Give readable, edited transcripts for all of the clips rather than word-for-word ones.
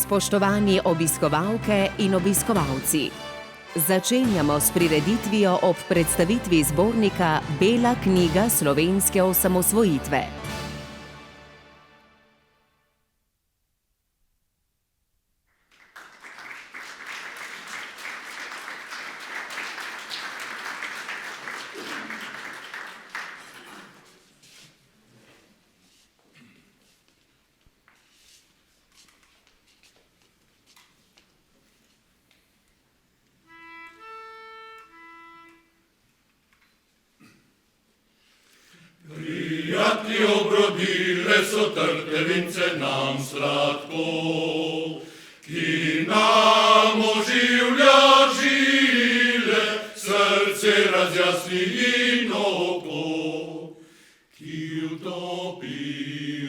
Spoštovani obiskovalke in obiskovalci, začenjamo s prireditvijo ob predstavitvi zbornika Bela knjiga slovenske osamosvojitve. Prijatni obrodile so trtevince nam sladko, ki nam oživlja žile, srce razjasni in oko, ki utopi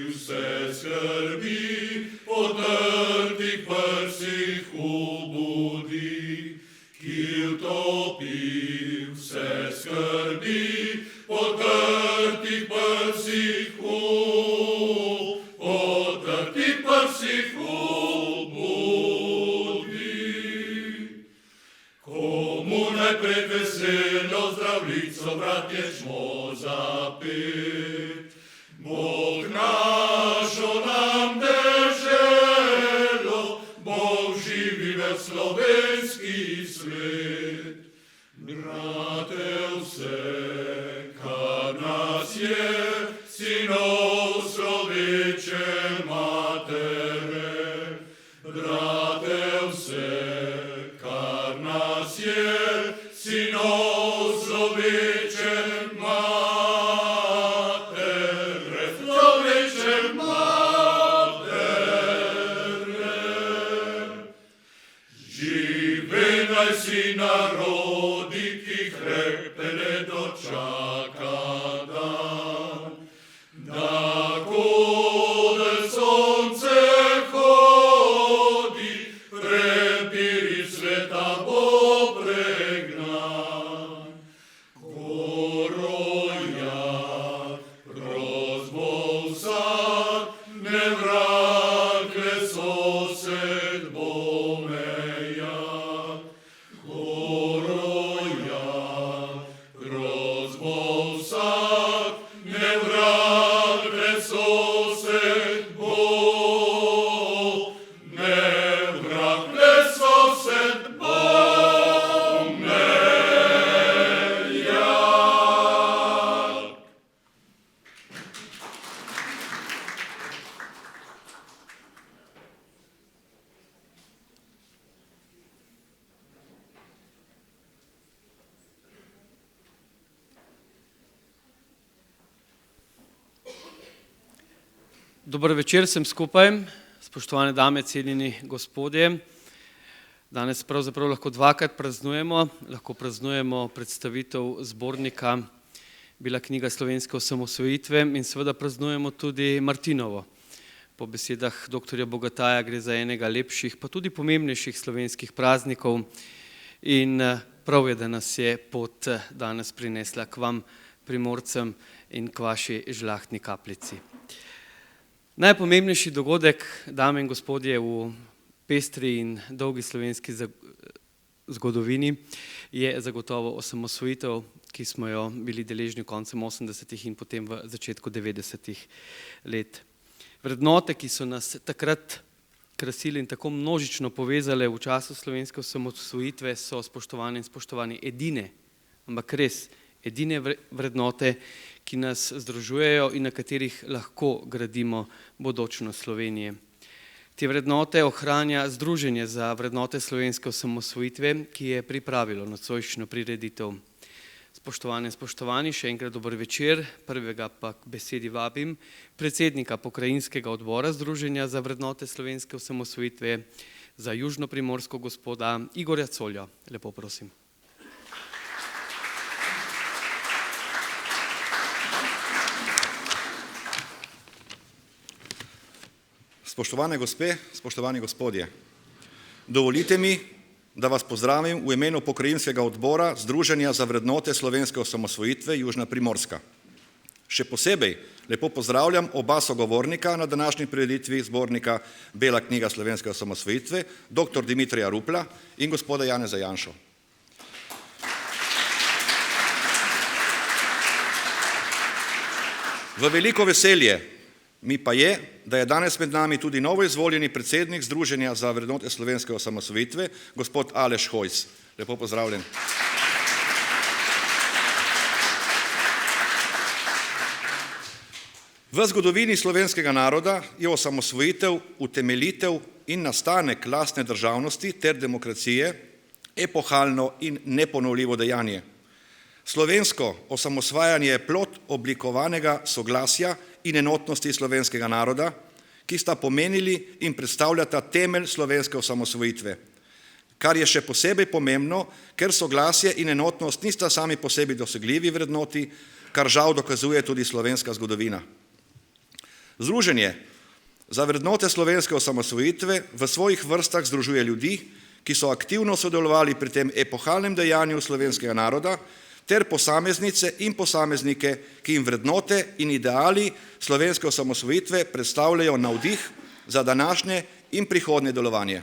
vse skrbi, po trtih prsih obudi, ki utopi vse skrbi, po trtih prsih obudi. Komu najprej veselo zdravljico, bratje, smo zapet. Bog našo nam deželo, Bog živi v slovenski svet. Brate, vse, kar nas je, sinov človeče matere. Brate, vse, kar nas je, sinov človeče matere. Človeče matere. Žive naj si narodi, ki hrepe ne dočaka dan. Da kodelj sonce hodi, prepiri sveta bo pregnan. Ko roja prozbo vsak, ne vrag le sosed bo mejak. Ko roja prozbo vsak, ne vrag le sosed bo, ne vrag le sosed bo mejak. Dober večer vsem skupaj, spoštovane dame, cenjeni gospodje. Danes pravzaprav lahko dvakrat praznujemo. Lahko praznujemo predstavitev zbornika Bela knjiga slovenske osamosvojitve in seveda praznujemo tudi Martinovo. Po besedah dr. Bogataja gre za enega lepših, pa tudi pomembnejših slovenskih praznikov in prav je, da nas je pot danes prinesla k vam, Primorcem, in k vaši žlahtni kapljici. Najpomembnejši dogodek, dame in gospodje, v pestri in dolgi slovenski zgodovini je zagotovo osamosvojitev, ki smo jo bili deležni koncem 80. in potem v začetku 90. let. Vrednote, ki so nas takrat krasili in tako množično povezale v času slovenske osamosvojitve, so spoštovane in spoštovani edine, ampak res edine vrednote, ki nas združujejo in na katerih lahko gradimo bodočnost Slovenije. Te vrednote ohranja Združenje za vrednote slovenske osamosvojitve, ki je pripravilo nocojšnjo prireditev. Spoštovane in spoštovani, še enkrat dober večer. Prvega pa k besedi vabim predsednika pokrajinskega odbora Združenja za vrednote slovenske osamosvojitve za Južno Primorsko, gospoda Igorja Coljo. Lepo prosim. Spoštovane gospe, spoštovani gospodje, dovolite mi, da vas pozdravim v imenu pokrajinskega odbora Združenja za vrednote slovenske osamosvojitve Južna Primorska. Še posebej lepo pozdravljam oba sogovornika na današnji prireditvi zbornika Bela knjiga slovenske osamosvojitve, dr. Dimitrija Rupla in gospoda Janeza Janšo. V veliko veselje mi pa je, da je danes med nami tudi novoizvoljeni predsednik Združenja za vrednote slovenske osamosvojitve, gospod Aleš Hojs. Lepo pozdravljen. V zgodovini slovenskega naroda je osamosvojitev, utemeljitev in nastanek lastne državnosti ter demokracije epohalno in neponovljivo dejanje. Slovensko osamosvajanje je plod oblikovanega soglasja in enotnosti slovenskega naroda, ki sta pomenili in predstavljata temelj slovenske osamosvojitve. Kar je še posebej pomembno, ker soglasje in enotnost nista sami po sebi dosegljivi vrednoti, kar žal dokazuje tudi slovenska zgodovina. Združenje za vrednote slovenske osamosvojitve v svojih vrstah združuje ljudi, ki so aktivno sodelovali pri tem epohalnem dejanju slovenskega naroda, ter posameznice in posameznike, ki jim vrednote in ideali slovenske osamosvojitve predstavljajo navdih za današnje in prihodnje delovanje.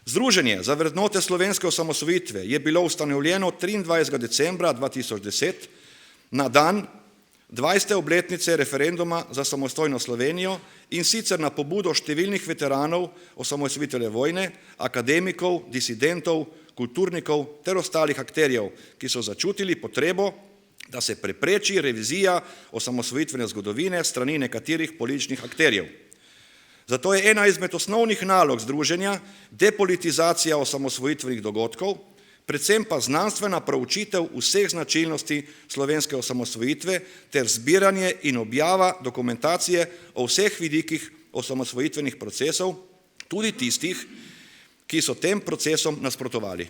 Združenje za vrednote slovenske osamosvojitve je bilo ustanovljeno 23. decembra 2010 na dan 20. obletnice referenduma za samostojno Slovenijo in sicer na pobudo številnih veteranov osamosvojitvene vojne, akademikov, disidentov, kulturnikov ter ostalih akterjev, ki so začutili potrebo, da se prepreči revizija osamosvojitvene zgodovine strani nekaterih političnih akterjev. Zato je ena izmed osnovnih nalog združenja depolitizacija osamosvojitvenih dogodkov, predvsem pa znanstvena proučitev vseh značilnosti slovenske osamosvojitve ter zbiranje in objava dokumentacije o vseh vidikih osamosvojitvenih procesov, tudi tistih, ki so tem procesom nasprotovali.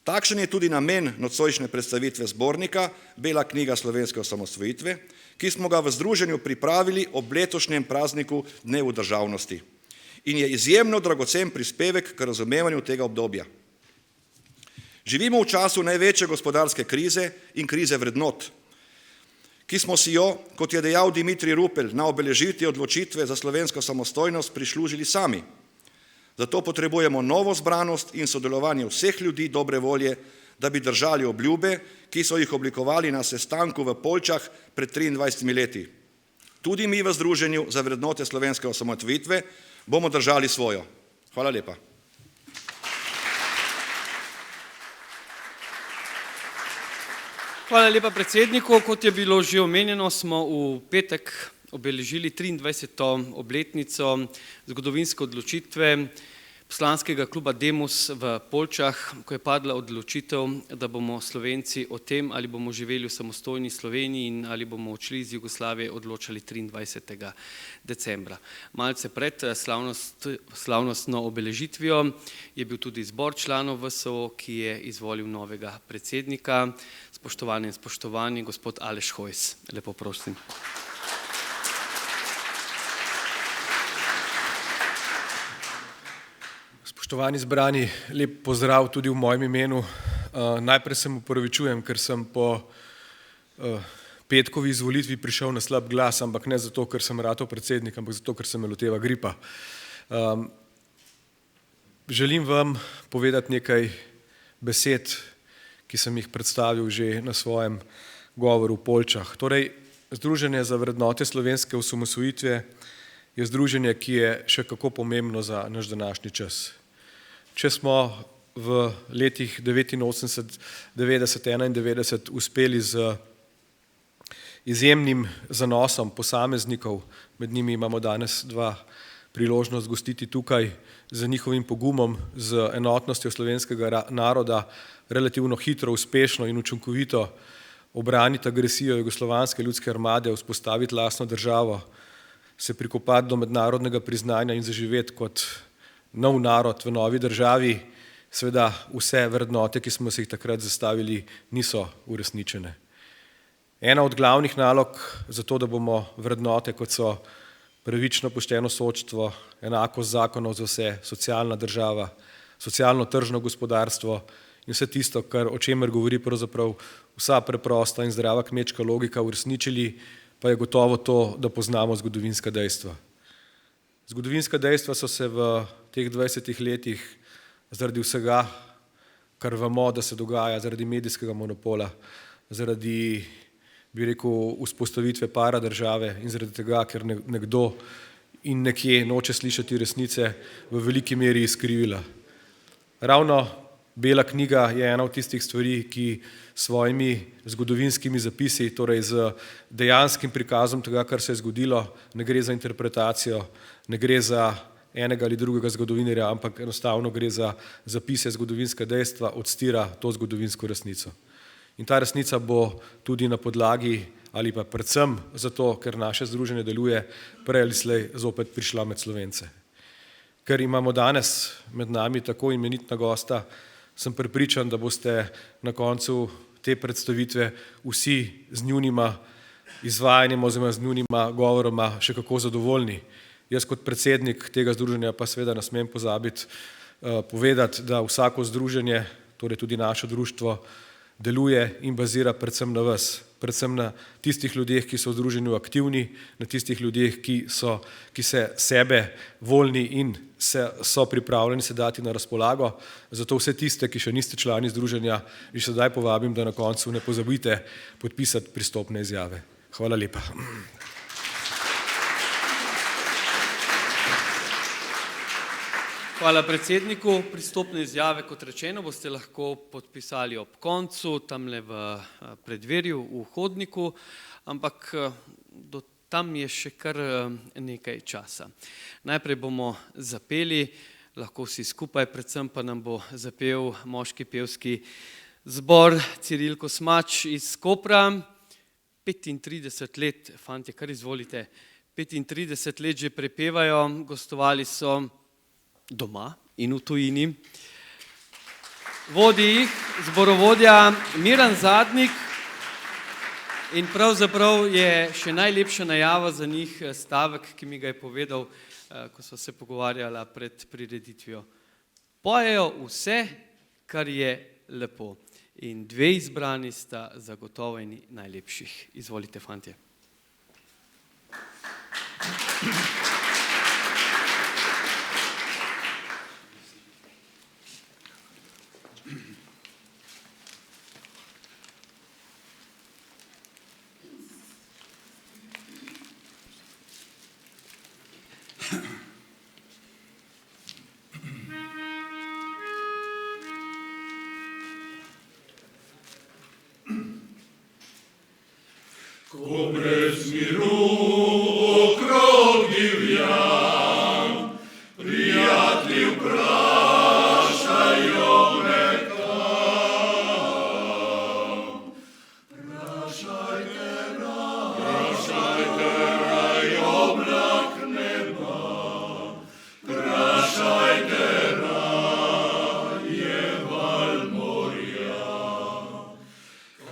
Takšen je tudi namen nocojšnje predstavitve zbornika Bela knjiga slovenske osamosvojitve, ki smo ga v združenju pripravili ob letošnjem prazniku Dnevu državnosti in je izjemno dragocen prispevek k razumevanju tega obdobja. Živimo v času največje gospodarske krize in krize vrednot, ki smo si jo, kot je dejal Dimitrij Rupel, na obeležitvi odločitve za slovensko samostojnost prislužili sami. Zato potrebujemo novo zbranost in sodelovanje vseh ljudi dobre volje, da bi držali obljube, ki so jih oblikovali na sestanku v Poljčah pred 23 leti. Tudi mi v Združenju za vrednote slovenske osamosvojitve bomo držali svojo. Hvala lepa. Hvala lepa predsedniku. Kot je bilo že omenjeno, smo v petek obeležili 23. obletnico zgodovinske odločitve poslanskega kluba Demos v Poljčah, ko je padla odločitev, da bomo Slovenci o tem, ali bomo živeli v samostojni Sloveniji in ali bomo odšli iz Jugoslavije, odločali 23. decembra. Malce pred slavnostno obeležitvijo je bil tudi zbor članov VSO, ki je izvolil novega predsednika. Spoštovane in spoštovani, gospod Aleš Hojs, lepo prosim. Spoštovani zbrani, lep pozdrav tudi v mojem imenu. Najprej se mu opravičujem, ker sem po petkovi izvolitvi prišel na slab glas, ampak ne zato, ker sem ratal predsednik, ampak zato, ker se me loteva gripa. Želim vam povedati nekaj besed, ki sem jih predstavil že na svojem govoru v Poljčah. Torej, Združenje za vrednote slovenske osamosvojitve je združenje, ki je še kako pomembno za naš današnji čas. Če smo v letih 89, 90, 91 uspeli z izjemnim zanosom posameznikov, med njimi imamo danes dva priložnost gostiti tukaj, z njihovim pogumom, z enotnostjo slovenskega naroda, relativno hitro, uspešno in učinkovito obraniti agresijo Jugoslovanske ljudske armade, vzpostaviti lastno državo, se prikopati do mednarodnega priznanja in zaživeti kot nov narod v novi državi, seveda vse vrednote, ki smo si jih takrat zastavili, niso uresničene. Ena od glavnih nalog za to, da bomo vrednote, kot so pravično pošteno sodstvo, enakost zakonov za vse, socialna država, socialno tržno gospodarstvo in vse tisto, o čemer govori pravzaprav vsa preprosta in zdrava kmečka logika, uresničili, pa je gotovo to, da poznamo zgodovinska dejstva. Zgodovinska dejstva so se v teh 20 letih zaradi vsega, kar vemo, da se dogaja, zaradi medijskega monopola, zaradi, bi rekel, vzpostavitve paradržave in zaradi tega, ker nekdo in nekje noče slišati resnice, v veliki meri izkrivila. Ravno Bela knjiga je ena od tistih stvari, ki s svojimi zgodovinskimi zapisi, torej z dejanskim prikazom tega, kar se je zgodilo, ne gre za interpretacijo, ne gre za enega ali drugega zgodovinarja, ampak enostavno gre za zapise zgodovinska dejstva, odstira to zgodovinsko resnico. In ta resnica bo tudi na podlagi ali pa predvsem zato, ker naše združenje deluje, prej ali slej zopet prišla med Slovence. Ker imamo danes med nami tako imenitna gosta, sem prepričan, da boste na koncu te predstavitve vsi z njunima izvajanjem oziroma z njunima govoroma še kako zadovoljni. Jaz kot predsednik tega združenja pa seveda ne smem pozabiti povedati, da vsako združenje, torej tudi naše društvo, deluje in bazira predvsem na vas, predvsem na tistih ljudeh, ki so v združenju aktivni, na tistih ljudeh, ki se sebe voljni in so pripravljeni se dati na razpolago. Zato vse tiste, ki še niste člani združenja, že sedaj povabim, da na koncu ne pozabite podpisati pristopne izjave. Hvala lepa. Hvala predsedniku. Pristopne izjave, kot rečeno, boste lahko podpisali ob koncu, tamle v preddverju, v hodniku, ampak do tam je še kar nekaj časa. Najprej bomo zapeli, lahko vsi skupaj, predvsem pa nam bo zapel moški pevski zbor Ciril Kosmač iz Kopra. 35 let, fantje, kar izvolite, 35 let že prepevajo, gostovali so doma in v tujini. Vodi jih zborovodja Miran Zadnik in pravzaprav je še najlepša najava za njih stavek, ki mi ga je povedal, ko sva se pogovarjala pred prireditvijo. Pojejo vse, kar je lepo, in dve izbrani sta zagotovo eni najlepših. Izvolite, fantje. Ko brez miru okrog divjam, prijatelji vprašajo me kam. Vprašajte raj oblak neba, vprašajte raje val morja,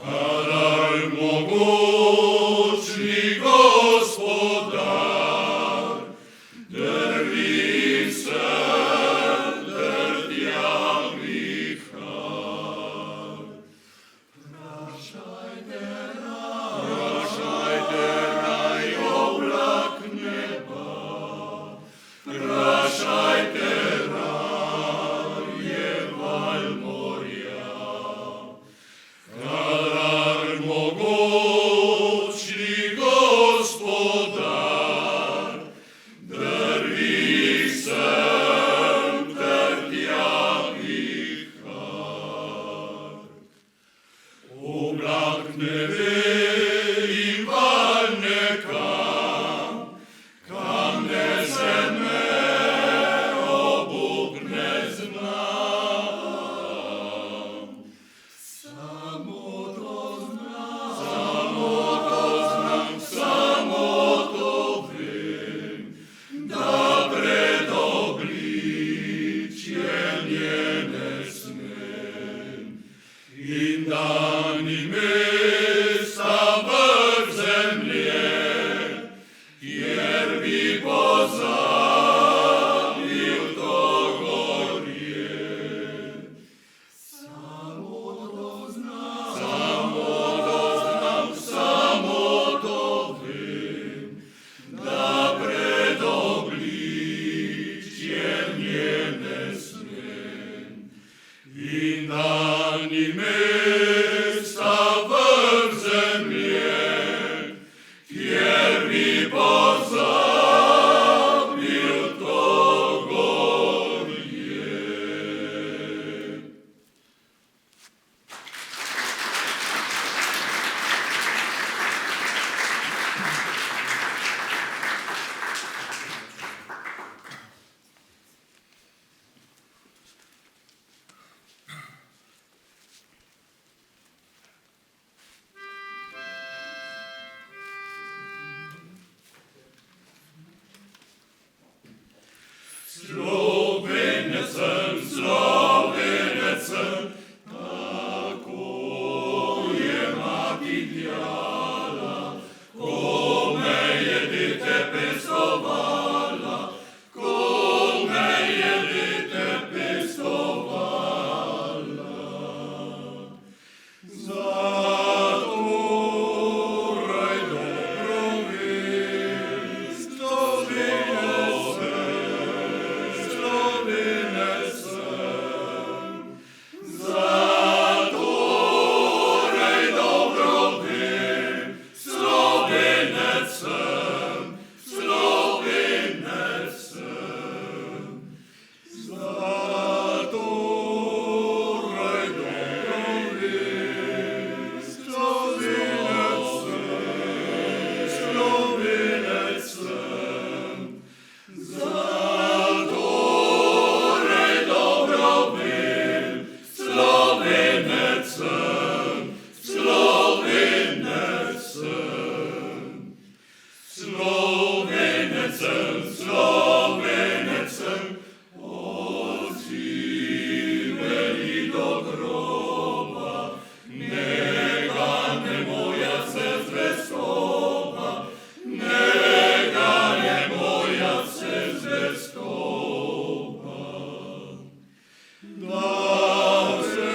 kadar mogočni Gospodar drvi se drtja vihar. Vprašajte raj oblak neba, vprašajte raje val morja, kadar mogočni Gospodar drvi sem drtja vihar. Oblak ne ve in val nekam, kam nese me, o Bog ne znam. Samo to vem, da pred obličjem je ne smem in da ni mesta vrh zemlje, kjer bi pozabil to gorje. Slovenec sem, Slovenec sem, tako je mati djala, ko me je dete pestovala, ko me je dete pestovala. Zatorej dobro vem, Slovenec sem, Slovenec sem. Zatorej dobro vem, Slovenec sem, Slovenec sem. Zatorej dobro vem, Slovenec sem, Slovenec sem. Zatorej dobro vem, Slovenec sem, Slovenec sem. Slovenec sem, Slovenec sem, od zimeli do groba, nega ne moja se zvestoba, nega ne moja se zvestoba. Da se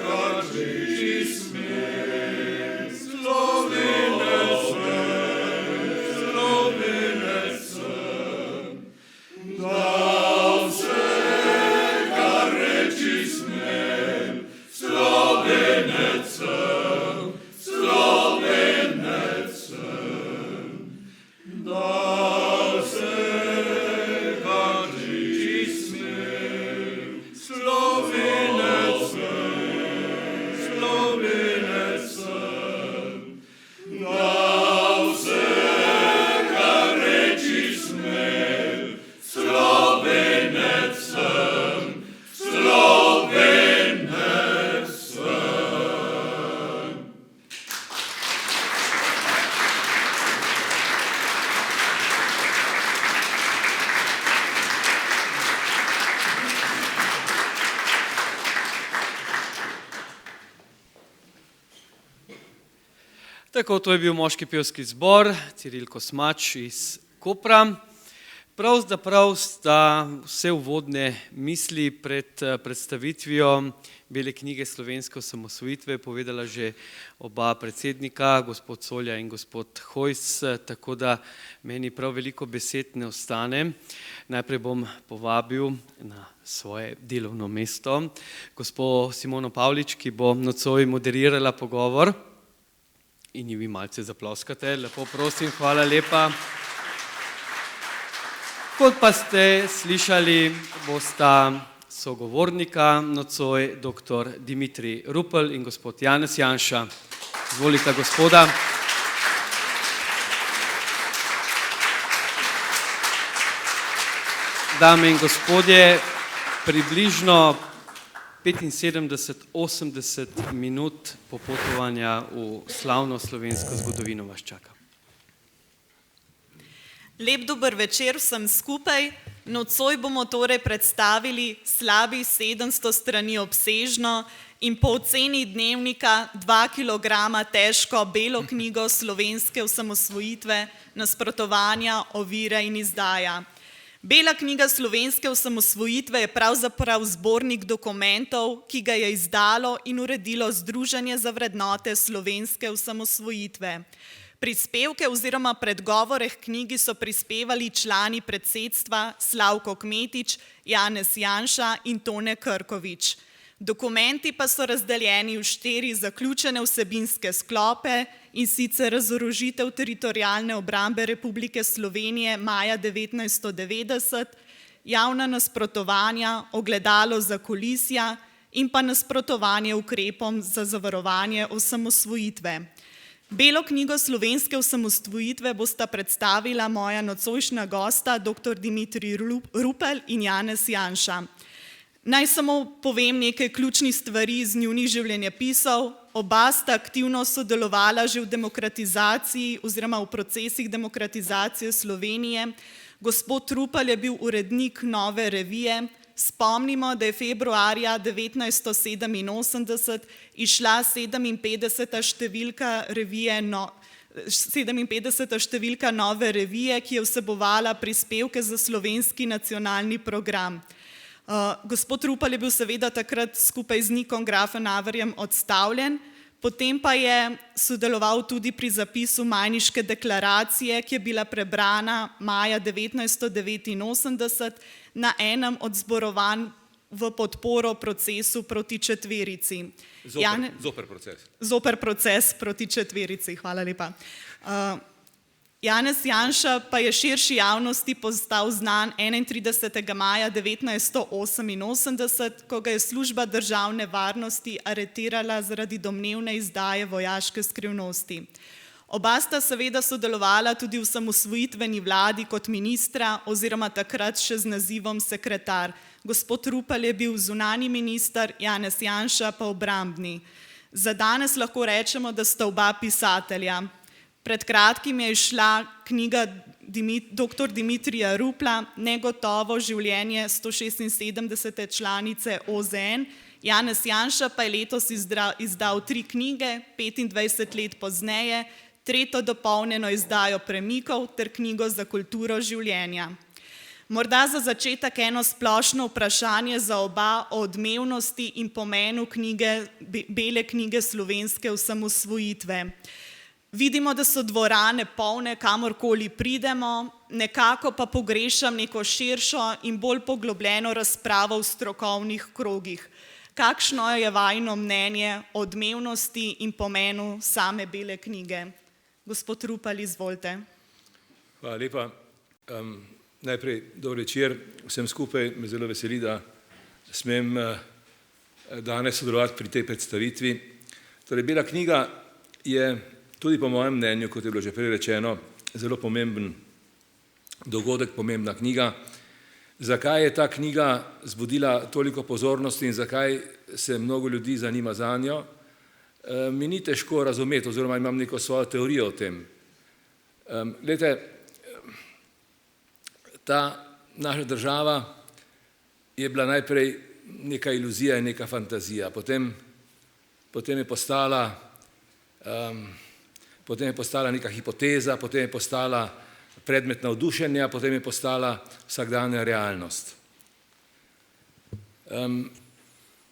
kači smeh, Slovenec sem, Slovenec sem. Da se kar reči smem, Slovenec sem, Slovenec sem. Da se kar reči smem, Slovenec sem, Slovenec sem. Da se kar reči smem, Slovenec sem, Slovenec sem. Tako, to je bil moški pevski zbor, Ciril Kosmač iz Kopra. Pravzaprav sta vse uvodne misli pred predstavitvijo Bele knjige slovenske osamosvojitve povedala že oba predsednika, gospod Solja in gospod Hojs, tako da meni prav veliko besed ne ostane. Najprej bom povabil na svoje delovno mesto gospo Simono Pavlič, ki bo nocoj moderirala pogovor. In ji vi malce zaploskate, lepo prosim, hvala lepa. Kot pa ste slišali, bosta sogovornika nocoj dr. Dimitrij Rupel in gospod Janez Janša. Izvolite, gospoda. Dame in gospodje, približno 75-80 minut popotovanja v slavno slovensko zgodovino vas čaka. Lep dober večer vsem skupaj. Nocoj bomo torej predstavili slabih 700 strani obsežno in po oceni Dnevnika 2 kilograma težko Belo knjigo slovenske osamosvojitve, nasprotovanja, ovire in izdaja. Bela knjiga slovenske osamosvojitve je pravzaprav zbornik dokumentov, ki ga je izdalo in uredilo Združenje za vrednote slovenske osamosvojitve. Prispevke oziroma predgovore k knjigi so prispevali člani predsedstva Slavko Kmetič, Janez Janša in Tone Krkovič. Dokumenti pa so razdeljeni v 4 zaključene vsebinske sklope, in sicer razorožitev teritorialne obrambe Republike Slovenije maja 1990, javna nasprotovanja, ogledalo zakulisja in pa nasprotovanje ukrepom za zavarovanje osamosvojitve. Belo knjigo slovenske osamosvojitve bosta predstavila moja nocojšnja gosta, dr. Dimitrij Rupel in Janez Janša. Naj samo povem nekaj ključnih stvari iz njunih življenjepisov. Oba sta aktivno sodelovala že v demokratizaciji oziroma v procesih demokratizacije Slovenije. Gospod Rupel je bil urednik Nove revije. Spomnimo, da je februarja 1987 išla 57. številka revije 57. številka Nove revije, ki je vsebovala prispevke za slovenski nacionalni program. Gospod Rupel je bil seveda takrat skupaj z Nikom Grafenhaverjem odstavljen, potem pa je sodeloval tudi pri zapisu Majniške deklaracije, ki je bila prebrana maja 1989 na enem od zborovanj v podporo procesu proti četverici. Zoper proces. Zoper proces proti četverici, hvala lepa. Janez Janša pa je širši javnosti postal znan 31. maja 1988, ko ga je služba državne varnosti aretirala zaradi domnevne izdaje vojaške skrivnosti. Oba sta seveda sodelovala tudi v osamosvojitveni vladi kot ministra oziroma takrat še z nazivom sekretar. Gospod Rupel je bil zunanji minister, Janez Janša pa obrambni. Za danes lahko rečemo, da sta oba pisatelja. Pred kratkim je izšla knjiga dr. Dimitrija Rupla Negotovo življenje 176. članice OZN. Janez Janša pa je letos izdal 3 knjige, 25 let pozneje, 3. dopolnjeno izdajo Premikov ter knjigo Za kulturo življenja. Morda za začetek eno splošno vprašanje za oba o odmevnosti in pomenu bele knjige slovenske osamosvojitve. Vidimo, da so dvorane polne, kamorkoli pridemo, nekako pa pogrešam neko širšo in bolj poglobljeno razpravo v strokovnih krogih. Kakšno je vajino mnenje o odmevnosti in pomenu same bele knjige? Gospod Rupel, izvolite. Hvala lepa. Najprej dober večer vsem skupaj. Me zelo veseli, da smem danes sodelovati pri tej predstavitvi. Torej, bela knjiga je tudi po mojem mnenju, kot je bilo že prej rečeno, zelo pomemben dogodek, pomembna knjiga. Zakaj je ta knjiga zbudila toliko pozornosti in zakaj se mnogo ljudi zanima zanjo, mi ni težko razumeti, oziroma imam neko svojo teorijo o tem. Glejte, ta naša država je bila najprej neka iluzija in neka fantazija, potem je postala neka hipoteza, potem je postala predmet navdušenja, potem je postala vsakdanja realnost.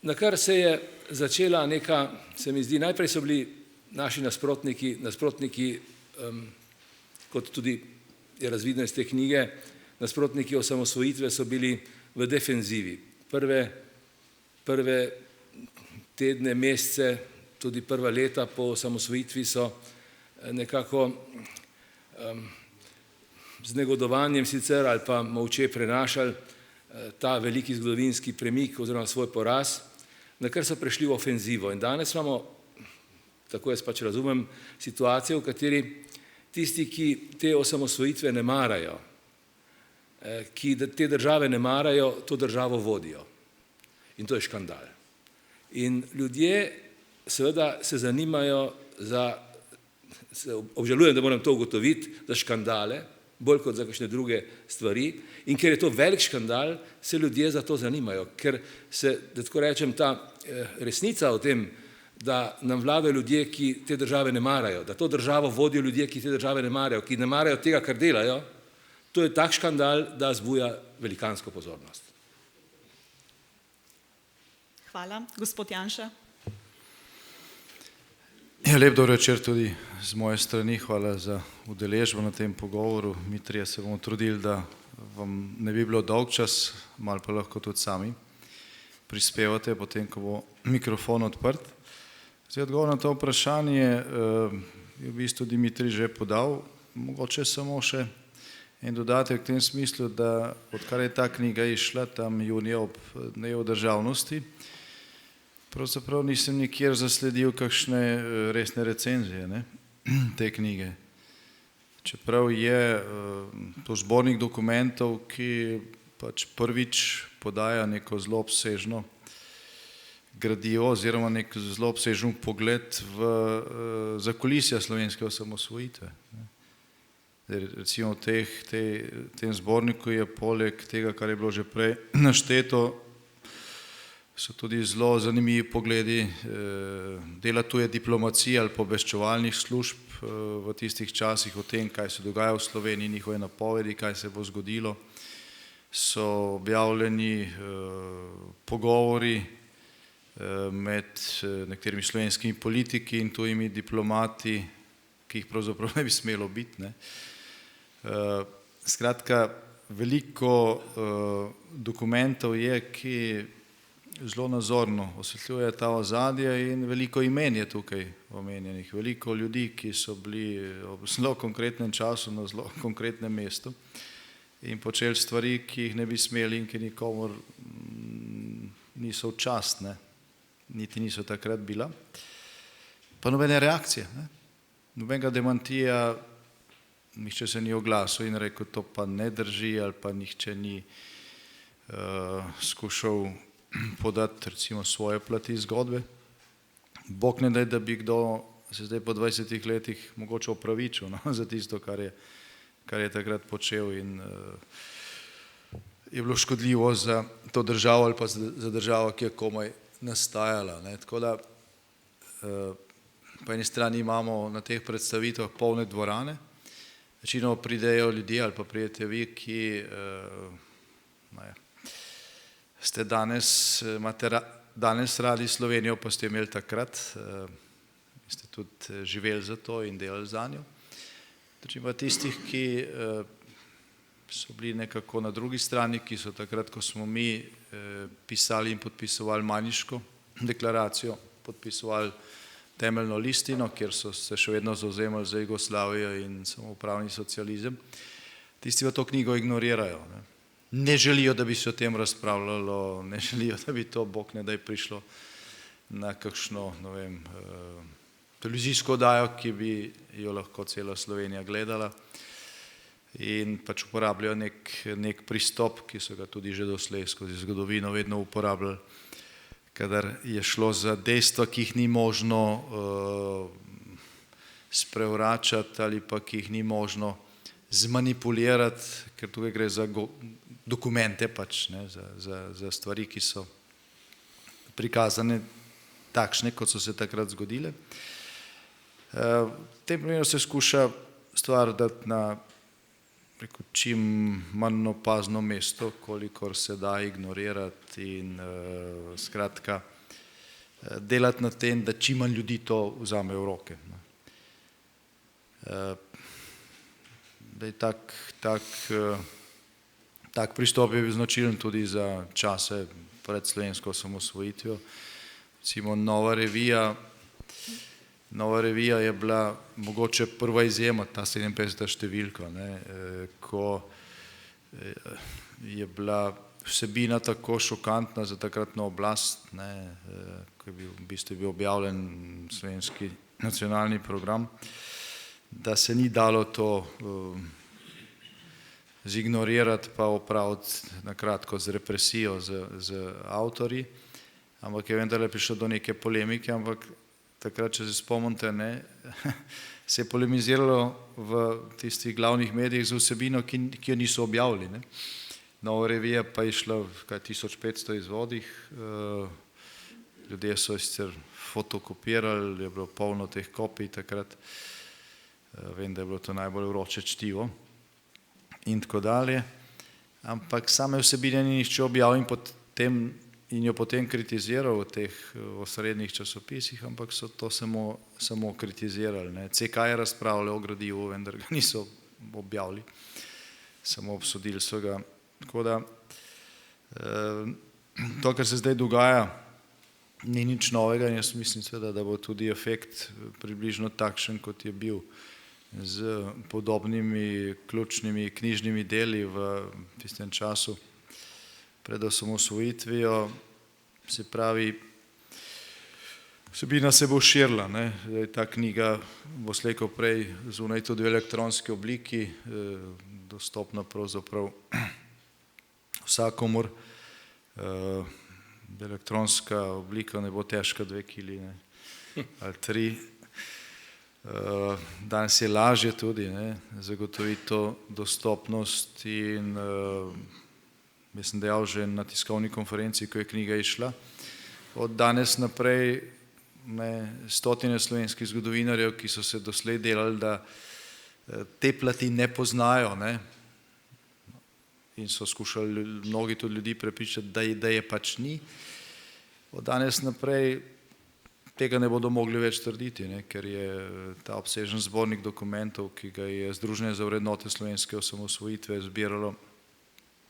Na kar se je začela neka, se mi zdi, najprej so bili naši nasprotniki, kot tudi je razvidno iz te knjige, nasprotniki osamosvojitve so bili v defenzivi. Prve tedne, mesece, tudi prva leta po osamosvojitvi so nekako z negodovanjem sicer ali pa molče prenašali ta veliki zgodovinski premik oziroma svoj poraz, na kar so prešli v ofenzivo. In danes imamo, tako jaz pač razumem, situacijo, v kateri tisti, ki te osamosvojitve ne marajo, ki te države ne marajo, to državo vodijo. In to je škandal. In ljudje seveda se zanimajo obžalujem, da moram to ugotoviti, za škandale, bolj kot za kakšne druge stvari. In ker je to velik škandal, se ljudje za to zanimajo. Ker se, da tako rečem, ta resnica o tem, da nam vladajo ljudje, ki te države ne marajo, da to državo vodijo ljudje, ki te države ne marajo, ki ne marajo tega, kar delajo, to je tak škandal, da zbuja velikansko pozornost. Hvala. Gospod Janša. Lep dober večer tudi z moje strani. Hvala za udeležbo na tem pogovoru. Mi trije se bomo trudili, da vam ne bi bilo dolg čas, malo pa lahko tudi sami prispevate, potem, ko bo mikrofon odprt. Zdaj, odgovor na to vprašanje je v bistvu Dimitrij že podal. Mogoče samo še en dodatek v tem smislu, da odkar je ta knjiga išla tam junija ob dnevu državnosti, pravzaprav nisem nikjer zasledil kakšne resne recenzije te knjige. Čeprav je to zbornik dokumentov, ki pač prvič podaja neko zelo obsežno gradivo oziroma nek zelo obsežen pogled v zakulisja slovenske osamosvojitve. Recimo v tem zborniku je poleg tega, kar je bilo že prej našteto, so tudi zelo zanimivi pogledi dela tuje diplomacije ali obveščevalnih služb v tistih časih o tem, kaj se dogaja v Sloveniji, njihove napovedi, kaj se bo zgodilo. So objavljeni pogovori med nekaterimi slovenskimi politiki in tujimi diplomati, ki jih pravzaprav ne bi smelo biti. Skratka, veliko dokumentov je, ki zelo nazorno osvetljuje ta ozadja in veliko imen je tukaj omenjenih. Veliko ljudi, ki so bili v zelo konkretnem času na zelo konkretnem mestu in počeli stvari, ki jih ne bi smeli in ki nikomor niso v čast, niti niso takrat bila. Pa nobene reakcije, nobenega demantija, nihče se ni oglasil in rekel, to pa ne drži, ali pa nihče ni skušal podati recimo svoje plati zgodbe. Bog ne daj, da bi kdo se zdaj po 20 letih mogoče opravičil za tisto, kar je takrat počel in je bilo škodljivo za to državo ali pa za državo, ki je komaj nastajala. Tako da po eni strani imamo na teh predstavitvah polne dvorane, večino pridejo ljudje ali pa pridete vi, ki ste imate danes radi Slovenijo, pa ste imeli takrat, ste tudi živeli za to in delali za njo. Znači pa tistih, ki so bili nekako na drugi strani, ki so takrat, ko smo mi pisali in podpisovali Majniško deklaracijo, podpisovali temeljno listino, kjer so se še vedno zauzemali za Jugoslavijo in samoupravni socializem, tisti v to knjigo ignorirajo. Ne želijo, da bi se o tem razpravljalo, ne želijo, da bi to, Bog ne daj, prišlo na kakšno, ne vem, televizijsko oddajo, ki bi jo lahko cela Slovenija gledala, in pač uporabljajo nek pristop, ki so ga tudi že doslej skozi zgodovino vedno uporabljali, kadar je šlo za dejstva, ki jih ni možno sprevračati ali pa ki jih ni možno zmanipulirati, ker tukaj gre za dokumente pač, za stvari, ki so prikazane takšne, kot so se takrat zgodile. V tem primeru se skuša stvar dati na čim manj opazno mesto, kolikor se da ignorirati in skratka delati na tem, da čim manj ljudi to vzame v roke. Tak pristop je bil značilen tudi za čase pred slovensko osamosvojitvijo. Recimo Nova revija je bila mogoče prva izjema, ta 57. številka, ko je bila vsebina tako šokantna za takratno oblast, ko je v bistvu bil objavljen slovenski nacionalni program, da se ni dalo to zignorirati pa opraviti na kratko z represijo z avtorji, ampak je vendarle prišlo do neke polemike, ampak takrat, če se spomnite, se je polemiziralo v tistih glavnih medijih z vsebino, ki jo niso objavili. Nova revija pa je šla v 1500 izvodih, ljudje so sicer fotokopirali, je bilo polno teh kopij takrat, vem, da je bilo to najbolj vroče čtivo in tako dalje, ampak same vsebine ni nihče objavil in jo potem kritiziral v teh osrednjih časopisih, ampak so to samo kritizirali. CK je razpravljal o gradivu, vendar ga niso objavili, samo obsodili so ga. Tako da to, kar se zdaj dogaja, ni nič novega in jaz mislim seveda, da bo tudi efekt približno takšen, kot je bil z podobnimi ključnimi knjižnimi deli v tistem času pred osamosvojitvijo, se pravi, vsebina se bo širila. Ta knjiga bo slej ko prej zunaj tudi v elektronski obliki, dostopna pravzaprav vsakomur. Elektronska oblika ne bo težka 2 kili ali 3. Danes je lažje tudi zagotoviti to dostopnost in sem dejal že na tiskovni konferenci, ko je knjiga išla. Od danes naprej stotine slovenskih zgodovinarjev, ki so se doslej delali, da te plati ne poznajo in so skušali mnogi tudi ljudi prepričati, da je pač ni. Od danes naprej tega ne bodo mogli več trditi, ker je ta obsežen zbornik dokumentov, ki ga je Združenje za vrednote slovenske osamosvojitve zbiralo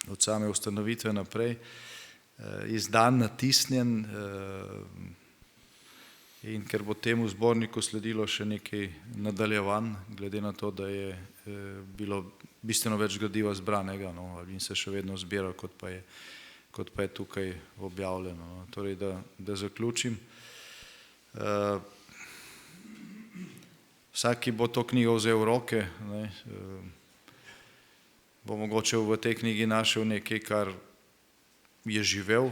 od same ustanovitve naprej, izdan, natisnjen, in ker bo temu zborniku sledilo še nekaj nadaljevanj, glede na to, da je bilo bistveno več gradiva zbranega in se še vedno zbira, kot pa je tukaj objavljeno. Torej, da zaključim. Vsak, ki bo to knjigo vzel v roke, bo mogoče v tej knjigi našel nekaj, kar je živel,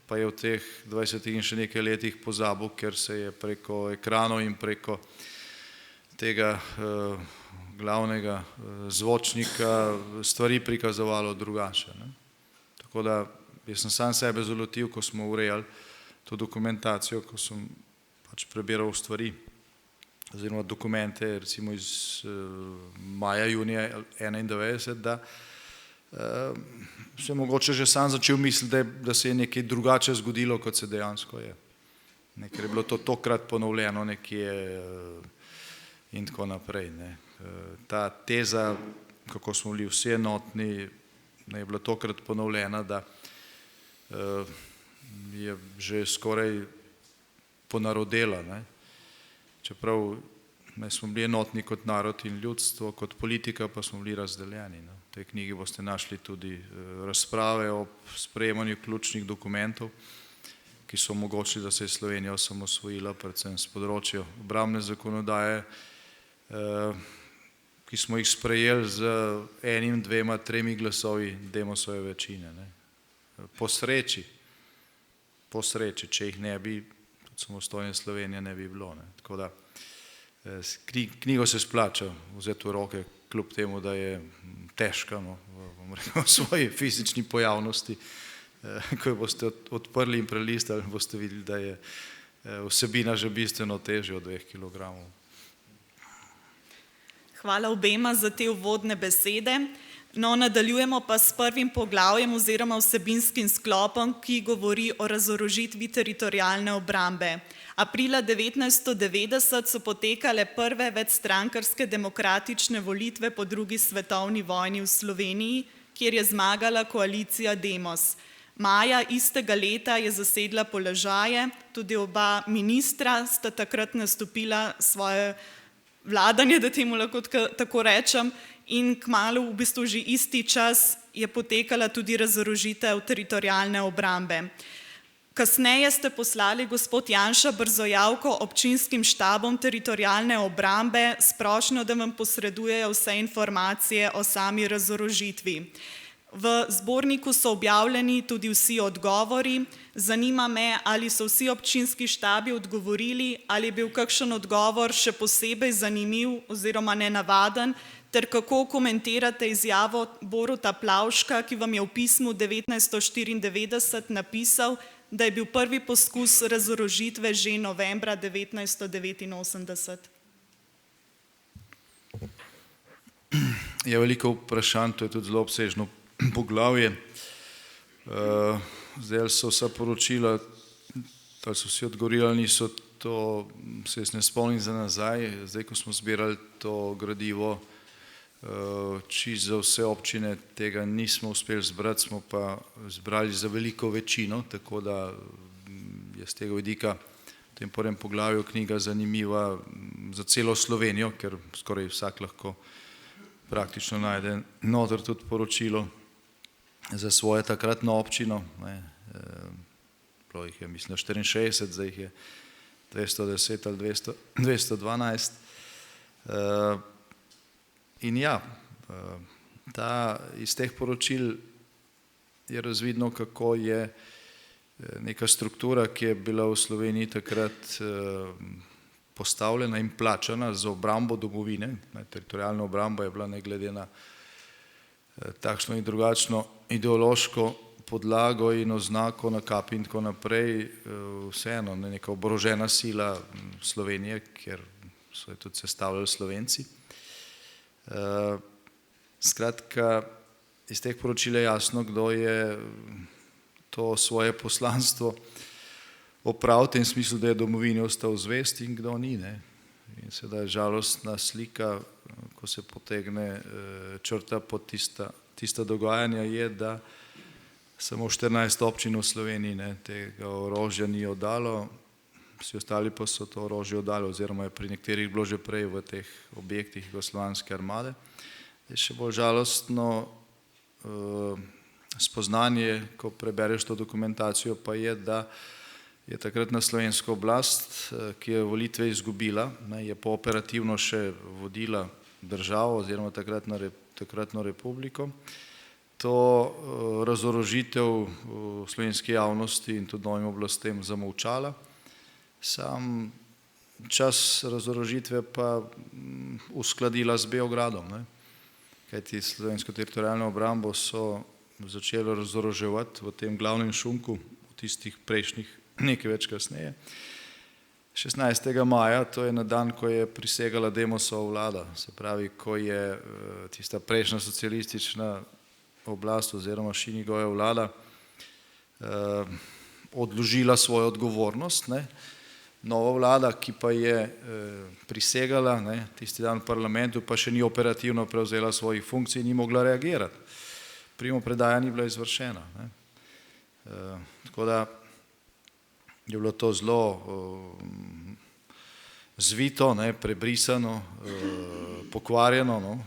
pa je v teh 20 in še nekaj letih pozabil, ker se je preko ekranov in preko tega glavnega zvočnika stvari prikazovalo drugače. Tako da jaz sem sam sebe zalotil, ko smo urejali to dokumentacijo, ko sem pač prebiral stvari oziroma dokumente recimo iz maja, junija 1991, da se mogoče že sam začel misliti, da se je nekaj drugače zgodilo, kot se dejansko je. Ker je bilo to tokrat ponovljeno nekje in tako naprej. Ta teza, kako smo bili vsi enotni, je bila tokrat ponovljena, da je že skoraj ponarodela. Čeprav smo bili enotni kot narod in ljudstvo, kot politika pa smo bili razdeljeni. V tej knjigi boste našli tudi razprave o sprejemanju ključnih dokumentov, ki so omogočili, da se je Slovenija osamosvojila, predvsem s področja obrambne zakonodaje, ki smo jih sprejeli z 1, 2, 3 glasovi Demosove večine. Po sreči, če jih ne bi, tudi samostojne Slovenije ne bi bilo. Tako da knjigo se splača vzeti v roke, kljub temu, da je težka v svoji fizični pojavnosti. Ko jo boste odprli in prelistali, boste videli, da je vsebina že bistveno težja od 2 kilogramov. Hvala obema za te uvodne besede. Nadaljujemo pa s prvim poglavjem oziroma vsebinskim sklopom, ki govori o razorožitvi teritorialne obrambe. Aprila 1990 so potekale prve večstrankarske demokratične volitve po drugi svetovni vojni v Sloveniji, kjer je zmagala koalicija Demos. Maja istega leta je zasedla položaje, tudi oba ministra sta takrat nastopila svoje vladanje, da temu lahko tako rečem, in kmalu v bistvu že isti čas je potekala tudi razorožitev teritorialne obrambe. Kasneje ste poslali, gospod Janša, brzojavko občinskim štabom teritorialne obrambe s prošnjo, da vam posredujejo vse informacije o sami razorožitvi. V zborniku so objavljeni tudi vsi odgovori. Zanima me, ali so vsi občinski štabi odgovorili, ali je bil kakšen odgovor še posebej zanimiv oziroma nenavaden, ter kako komentirate izjavo Boruta Plavška, ki vam je v pismu 1994 napisal, da je bil prvi poskus razorožitve že novembra 1989. Je veliko vprašanj, to je tudi zelo obsežno poglavje. Zdaj so vsa poročila, ali so vsi odgovorili ali niso, to se jaz ne spomnim za nazaj. Zdaj, ko smo zbirali to gradivo, čisto za vse občine tega nismo uspeli zbrati, smo pa zbrali za veliko večino, tako da je z tega vidika v tem prvem poglavju knjiga zanimiva za celo Slovenijo, ker skoraj vsak lahko praktično najde noter tudi poročilo za svojo takratno občino. Bilo jih je, mislim, 64, zdaj jih je 210 ali 212. In ja, iz teh poročil je razvidno, kako je neka struktura, ki je bila v Sloveniji takrat postavljena in plačana za obrambo domovine. Teritorialna obramba je bila ne glede na takšno in drugačno ideološko podlago in oznako na kapi in tako naprej, vseeno neka oborožena sila Slovenije, kjer so jo tudi sestavljali Slovenci. Skratka, iz teh poročil je jasno, kdo je to svoje poslanstvo opravil v tem smislu, da je domovini ostal zvest in kdo ni. In sedaj žalostna slika, ko se potegne črta pod tista dogajanja, je, da samo 14 občin v Sloveniji tega orožja ni oddalo, vsi ostali pa so to orožje oddali, oziroma je pri nekaterih bilo že prej v teh objektih Jugoslovanske armade. Še bolj žalostno spoznanje, ko prebereš to dokumentacijo, pa je, da je takratna slovenska oblast, ki je volitve izgubila, je pa operativno še vodila državo oziroma takratno republiko, to razorožitev v slovenski javnosti in tudi novim oblastem zamolčala. Sam čas razorožitve pa uskladila z Beogradom, kajti slovensko teritorialno obrambo so začeli razoroževati v tem glavnem šunku, v tistih prejšnjih, nekaj več kasneje. 16. maja, to je na dan, ko je prisegala Demosova vlada, se pravi, ko je tista prejšnja socialistična oblast oziroma Šinigojeva vlada odložila svojo odgovornost. Nova vlada, ki pa je prisegala tisti dan v parlamentu, pa še ni operativno prevzela svojih funkcij, ni mogla reagirati. Primopredaja ni bila izvršena. Tako da je bilo to zelo zvito, prebrisano, pokvarjeno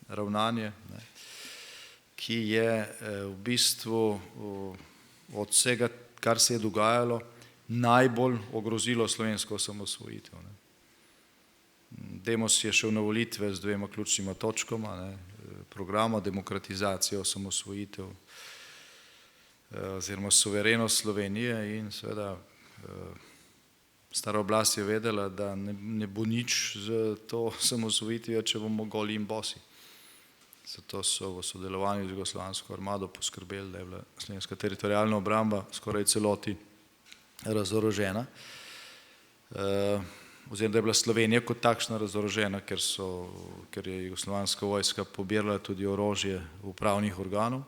ravnanje, ki je v bistvu od vsega, kar se je dogajalo, najbolj ogrozilo slovensko osamosvojitev. Demos je šel na volitve z dvema ključnima točkama, programa demokratizacije, osamosvojitev oziroma suverenost Slovenije, in seveda stara oblast je vedela, da ne bo nič z to osamosvojitvijo, če bomo goli in bosi. Zato so v sodelovanju z Jugoslovansko armado poskrbeli, da je bila slovenska teritorialna obramba skoraj celoti razorožena, oziroma da je bila Slovenija kot takšna razorožena, ker je jugoslovanska vojska pobirala tudi orožje upravnih organov.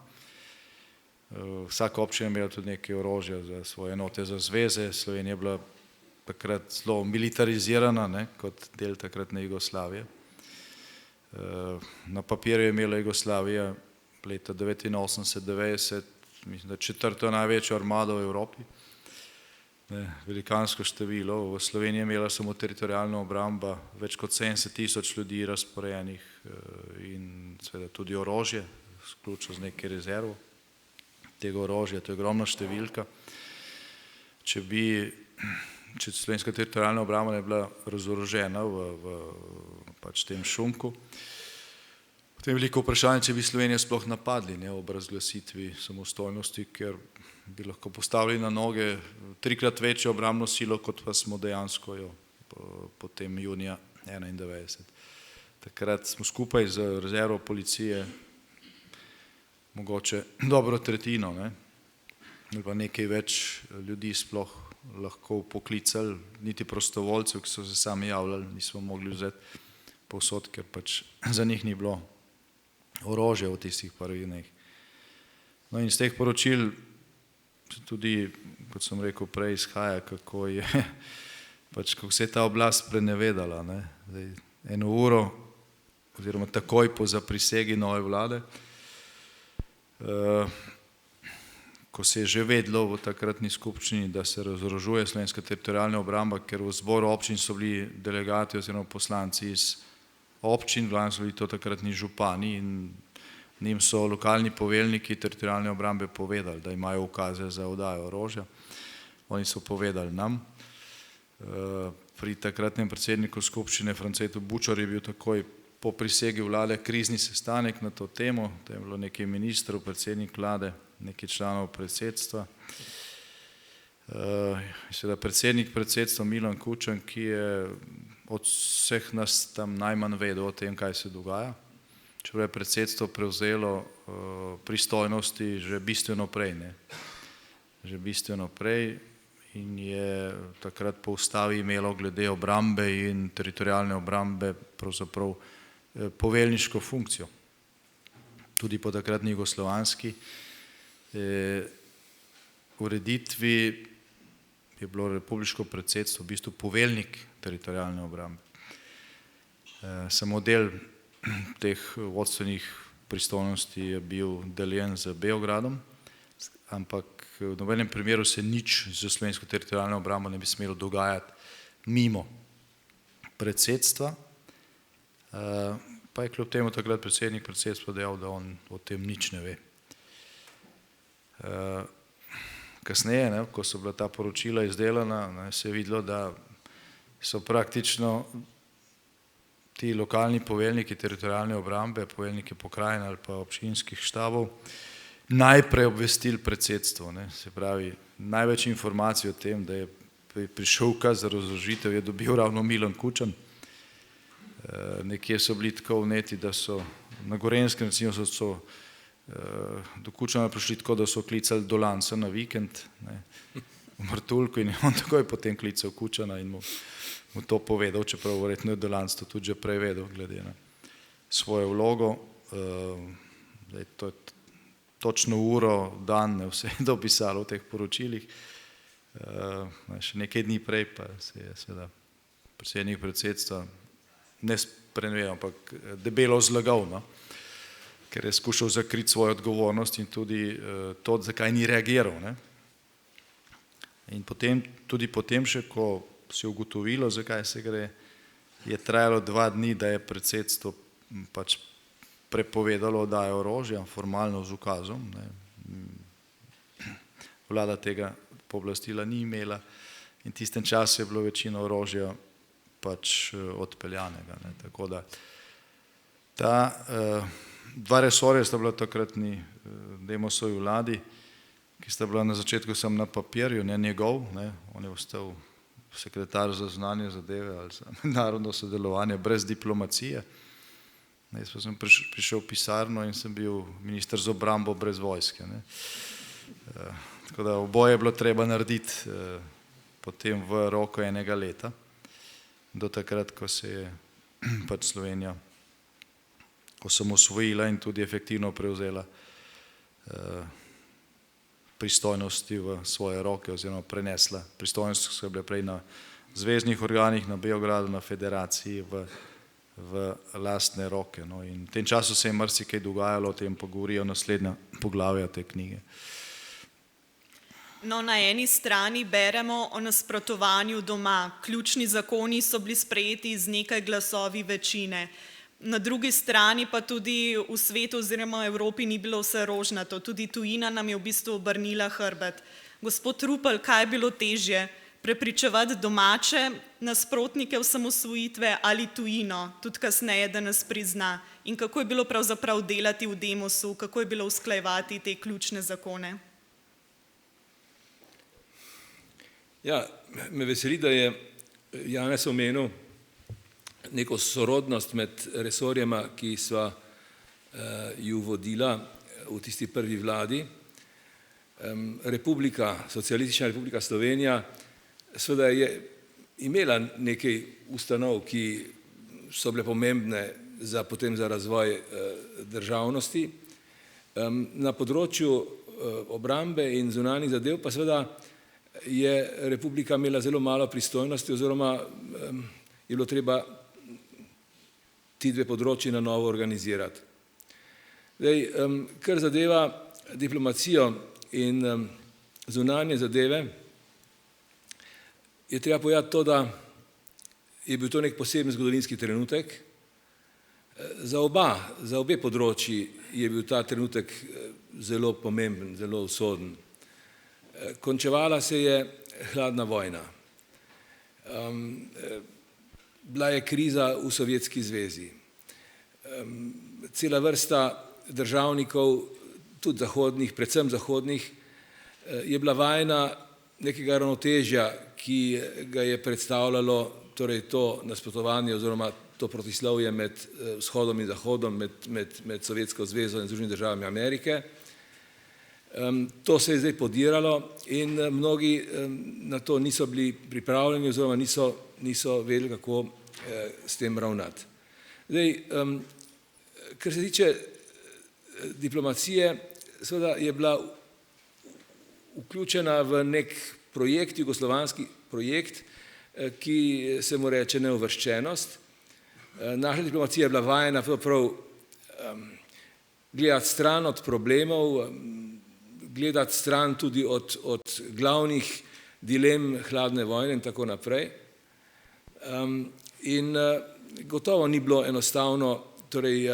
Vsaka občina je imela tudi nekaj orožja za svoje enote za zveze. Slovenija je bila takrat zelo militarizirana kot del takratne Jugoslavije. Na papirju je imela Jugoslavija leta 1989, mislim, da četrto največjo armado v Evropi. Velikansko število. V Sloveniji je imela samo teritorialna obramba več kot 70.000 ljudi razporejenih in seveda tudi orožje, vključno z nekaj rezervo tega orožja, to je ogromna številka. Če slovenska teritorialna obramba ne bila razorožena v tem šunku, potem je veliko vprašanje, če bi Slovenijo sploh napadli ob razglasitvi samostojnosti, ker bi lahko postavili na noge trikrat večjo obrambno silo, kot pa smo dejansko jo potem junija 1991. Takrat smo skupaj z rezervo policije mogoče dobro tretjino, ali pa nekaj več ljudi sploh lahko poklicali, niti prostovoljcev, ki so se sami javljali, nismo mogli vzeti povsod, ker pač za njih ni bilo orožja v tistih prvih dneh. No in iz teh poročil tudi, kot sem rekel prej, izhaja, kako se je ta oblast prenevedala. Eno uro, oziroma takoj po zaprisegi nove vlade, ko se je že vedlo v takratni skupščini, da se razorožuje slovenska teritorialna obramba, ker v zboru občin so bili delegati oziroma poslanci iz občin, glavno so bili to takratni župani, in njim so lokalni poveljniki teritorialne obrambe povedali, da imajo ukaze za oddajo orožja. Oni so povedali nam. Pri takratnem predsedniku skupščine Francetu Bučar je bil takoj po prisegi vlade krizni sestanek na to temo, tam je bilo nekaj ministrov, predsednik vlade, nekaj članov predsedstva. Seveda predsednik predsedstva Milan Kučan, ki je od vseh nas tam najmanj vedel o tem, kaj se dogaja. Čeprav je predsedstvo prevzelo pristojnosti že bistveno prej, ne. Že bistveno prej in je takrat po ustavi imelo glede obrambe in teritorialne obrambe pravzaprav poveljniško funkcijo. Tudi po takratni jugoslovanski ureditvi je bilo republiško predsedstvo v bistvu poveljnik teritorialne obrambe. Samo del teh vodstvenih pristojnosti je bil deljen z Beogradom, ampak v nobenem primeru se nič za slovensko teritorialno obrambo ne bi smelo dogajati mimo predsedstva, pa je kljub temu takrat predsednik predsedstva dejal, da on o tem nič ne ve. Kasneje, ko so bila ta poročila izdelana, se je videlo, da so praktično ti lokalni poveljniki teritorialne obrambe, poveljniki pokrajin ali pa občinskih štabov, najprej obvestili predsedstvo. Se pravi, največ informacij o tem, da je prišel ukaz za razložitev, je dobil ravno Milan Kučan. Nekje so bili tako vneti, da so na Gorenjskem recimo so do Kučana prišli tako, da so klicali Dolanca na vikend v Martuljku in je on takoj potem klical Kučana in mu to povedal, čeprav verjetno je Dolanc to tudi že prej vedel, glede na svojo vlogo. To je točno uro, dan, vse je dopisalo v teh poročilih. Še nekaj dni prej pa se je seveda predsednik predsedstva ne sprenevedal, ampak debelo zlagal, ker je skušal zakriti svojo odgovornost in tudi to, zakaj ni reagiral. In tudi potem še, ko se je ugotovilo, zakaj se gre, je trajalo 2 dni, da je predsedstvo pač prepovedalo oddajo orožja, formalno z ukazom. Vlada tega pooblastila ni imela in v tistem času je bilo večino orožja pač odpeljanega. Tako da ta 2 resorja sta bila takratni Demosovi vladi, ki sta bila na začetku samo na papirju, ne njegov, on je ostal sekretar za zunanje zadeve ali za mednarodno sodelovanje brez diplomacije. Jaz pa sem prišel v pisarno in sem bil minister za obrambo brez vojske. Tako da oboje je bilo treba narediti potem v roku enega leta, do takrat, ko se je pač Slovenija osamosvojila in tudi efektivno prevzela pristojnosti v svoje roke oziroma prenesla. Pristojnosti so bile prej na zveznih organih, na Beogradu, na federaciji v lastne roke. In v tem času se je marsikaj dogajalo, o tem pa govorijo naslednja poglavja te knjige. Na eni strani beremo o nasprotovanju doma. Ključni zakoni so bili sprejeti z nekaj glasovi večine. Na drugi strani pa tudi v svetu oziroma v Evropi ni bilo vse rožnato. Tudi tujina nam je v bistvu obrnila hrbet. Gospod Rupel, kaj je bilo težje? Prepričevati domače nasprotnike osamosvojitve ali tujino, tudi kasneje, da nas prizna? In kako je bilo pravzaprav delati v Demosu, kako je bilo usklajevati te ključne zakone? Ja, me veseli, da je Janez omenil neko sorodnost med resorjema, ki sva ju vodila v tisti prvi vladi. Socialistična republika Slovenija seveda je imela nekaj ustanov, ki so bile pomembne potem za razvoj državnosti. Na področju obrambe in zunanjih zadev pa seveda je republika imela zelo malo pristojnosti oziroma je bilo treba ti 2 področji na novo organizirati. Kar zadeva diplomacijo in zunanje zadeve, je treba povedati to, da je bil to nek poseben zgodovinski trenutek. Za obe področji je bil ta trenutek zelo pomemben, zelo usoden. Končevala se je hladna vojna. Bila je kriza v Sovjetski zvezi. Cela vrsta državnikov, tudi zahodnih, predvsem zahodnih, je bila vajena nekega ravnotežja, ki ga je predstavljalo torej to nasprotovanje oziroma to protislovje med vzhodom in zahodom, med Sovjetsko zvezo in Združenimi državami Amerike. To se je zdaj podiralo in mnogi na to niso bili pripravljeni oziroma niso vedeli, kako s tem ravnati. Zdaj, kar se tiče diplomacije, seveda je bila vključena v nek projekt, jugoslovanski projekt, ki se mu reče neuvrščenost. Naša diplomacija je bila vajena pravzaprav gledati stran od problemov, gledati stran tudi od glavnih dilem hladne vojne in tako naprej. In gotovo ni bilo enostavno torej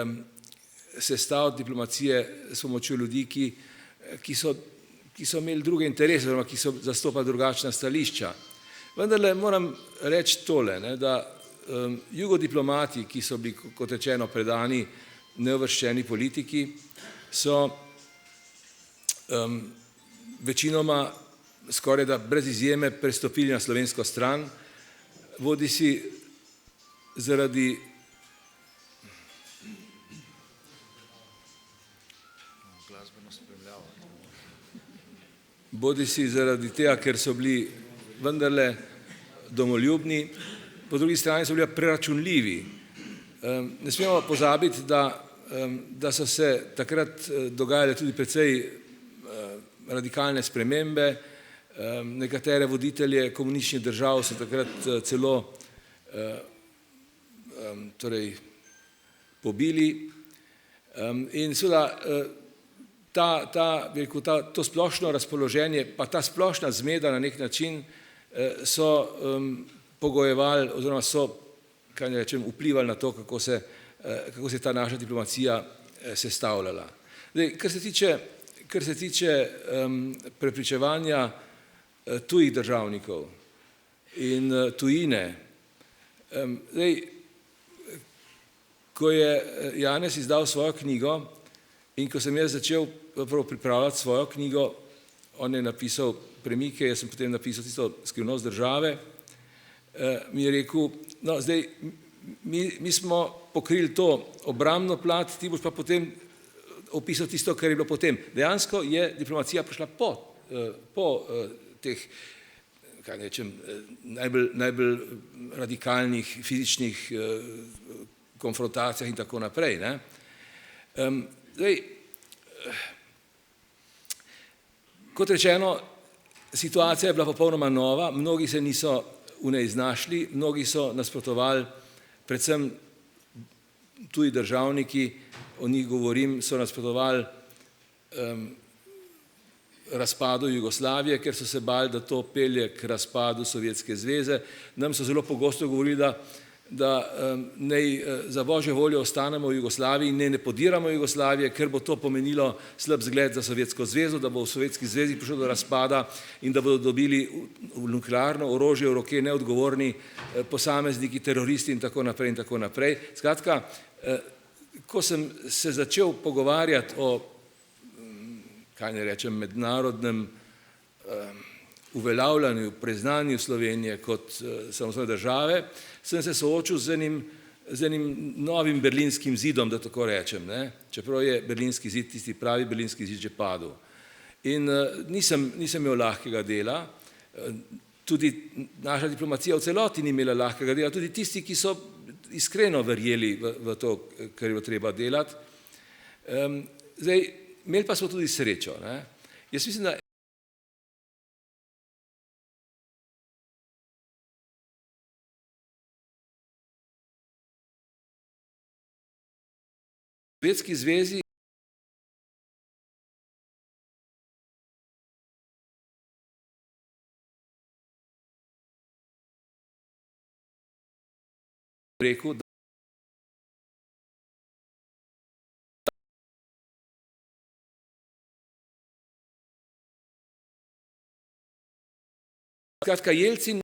sestaviti diplomacije s pomočjo ljudi, ki so imeli druge interese oziroma ki so zastopali drugačna stališča. Vendarle moram reči tole, da jugodiplomati, ki so bili, kot rečeno, predani neuvrščeni politiki, so večinoma skoraj da brez izjeme prestopili na slovensko stran, bodisi zaradi tega, ker so bili vendarle domoljubni, po drugi strani so bili preračunljivi. Ne smemo pozabiti, da so se takrat dogajale tudi precej radikalne spremembe, nekatere voditelje komunističnih držav so takrat celo torej pobili in seveda to splošno razpoloženje, pa ta splošna zmeda na nek način so pogojevali oziroma so, kaj ne rečem, vplivali na to, kako se je ta naša diplomacija sestavljala. Zdaj, kar se tiče prepričevanja tujih državnikov in tujine, zdaj, ko je Janez izdal svojo knjigo in ko sem jaz začel pripravljati svojo knjigo, on je napisal Premike, jaz sem potem napisal tisto Skrivnost države, mi je rekel, no zdaj, mi smo pokrili to obrambno plat, ti boš pa potem opisal tisto, kar je bilo potem. Dejansko je diplomacija prišla po teh, kaj rečem, najbolj radikalnih fizičnih konfrontacijah in tako naprej. Zdaj, kot rečeno, situacija je bila popolnoma nova, mnogi se niso v njej znašli, mnogi so nasprotovali, predvsem tuji državniki, o njih govorim, so nasprotovali razpadu Jugoslavije, ker so se bali, da to pelje k razpadu Sovjetske zveze. Nam so zelo pogosto govorili, da naj za božjo voljo ostanemo v Jugoslaviji, ne podiramo Jugoslavije, ker bo to pomenilo slab zgled za Sovjetsko zvezo, da bo v Sovjetski zvezi prišlo do razpada in da bodo dobili nuklearno orožje v roke neodgovorni posamezniki, teroristi in tako naprej in tako naprej. Skratka, ko sem se začel pogovarjati o, kaj ne rečem, mednarodnem uveljavljanju, priznanju Slovenije kot samostojne države, sem se soočil z enim novim berlinskim zidom, da tako rečem, čeprav je berlinski zid, tisti pravi berlinski zid že padel. In nisem imel lahkega dela, tudi naša diplomacija v celoti ni imela lahkega dela, tudi tisti, ki so iskreno verjeli v to, kar je bilo treba delati. Zdaj, imeli pa smo tudi srečo. Jaz mislim, da v Sovjetski zvezi rekel, da skratka Jelcin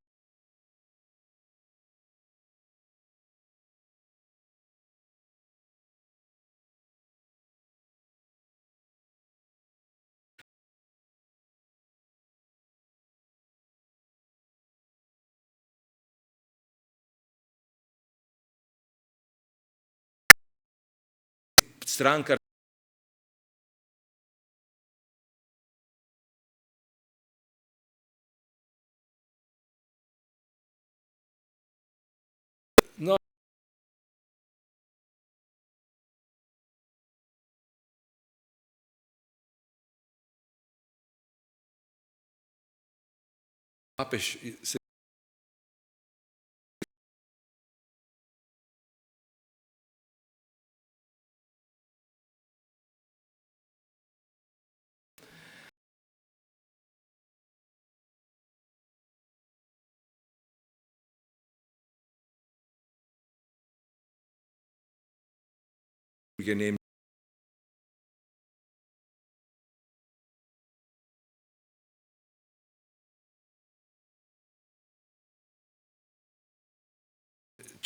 stranka no, papež se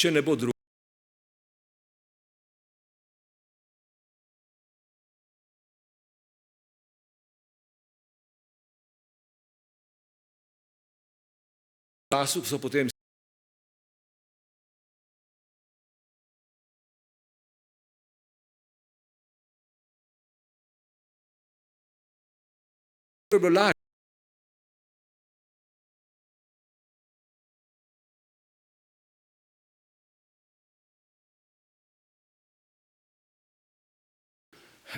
če ne bo drugega, času so potem to je bilo lažje.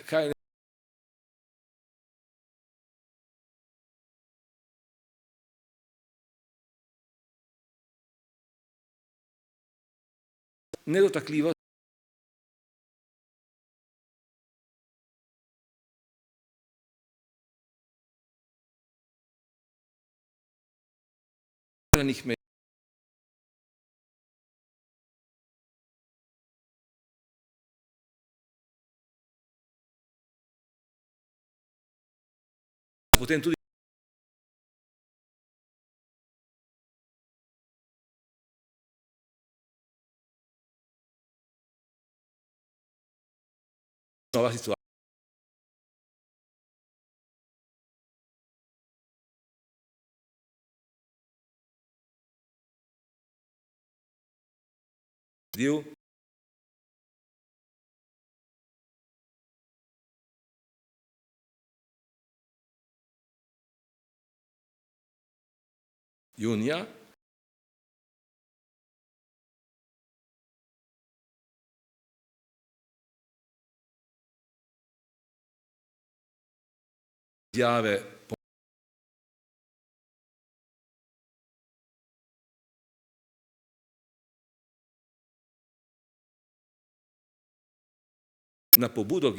Kaj nedotakljivo meja. Potem tudi nova situacija. Junija izjave na pobudo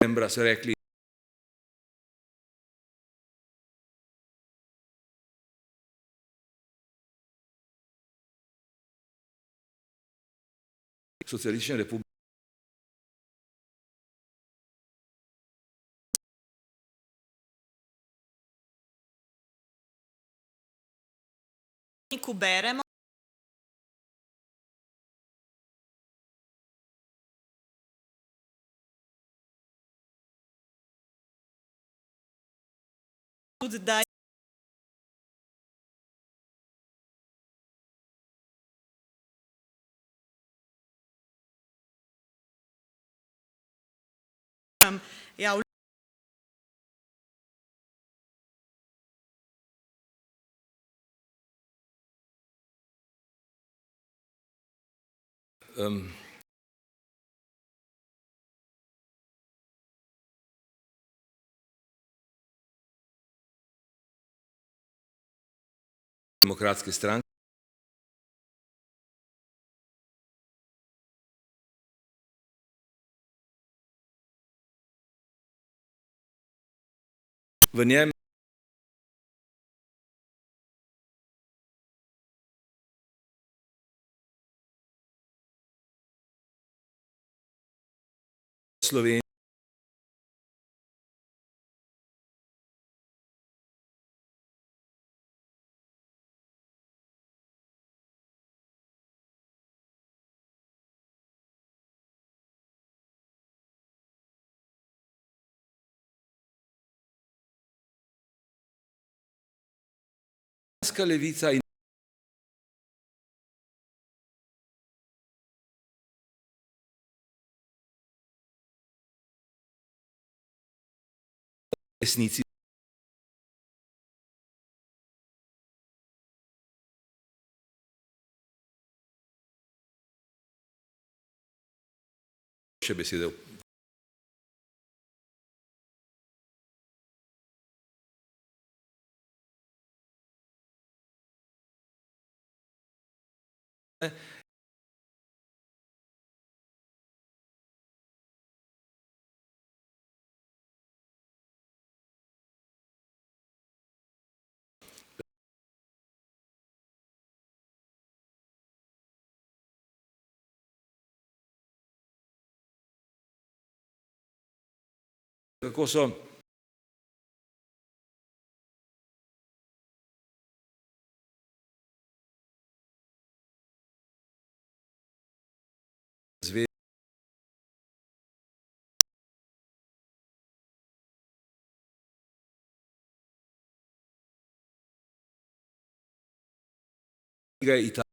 decembra so rekli, Socialistične republike beremo. Tudi da ja, demokratske stranke. V njem Slovenija Bolgarska levica in resnici še besede. Kako so zveze Italije.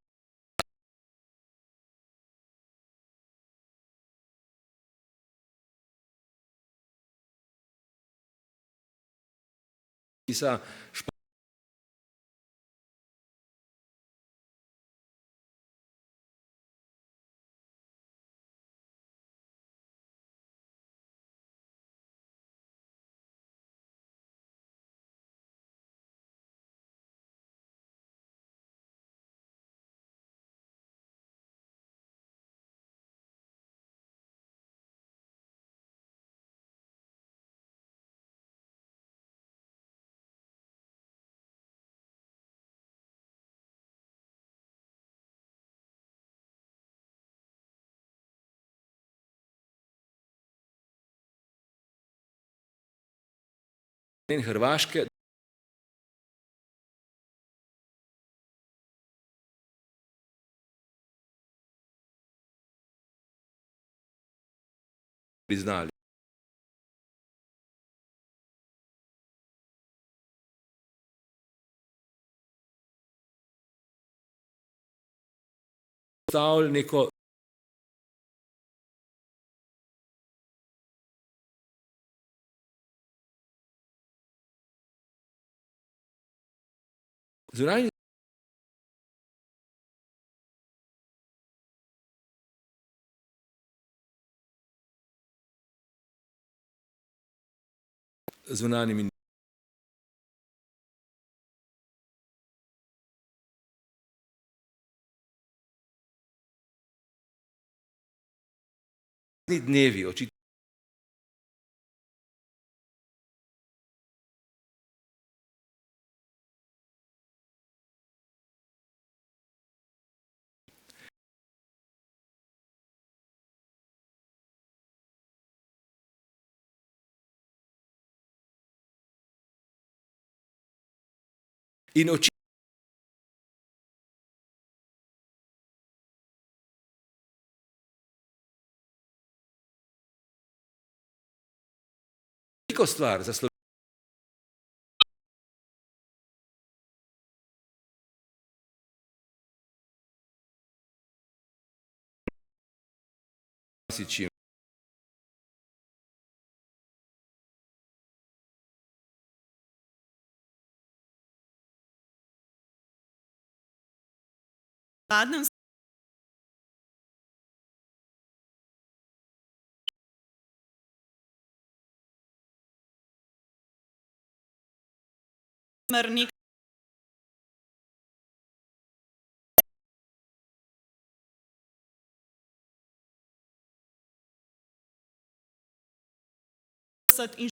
In Hrvaške priznali. Postavili neko zunanji zunanji minister. Dnevi očitno in očitno veliko stvar za Slovenijo. Čim Zadnjem smernik in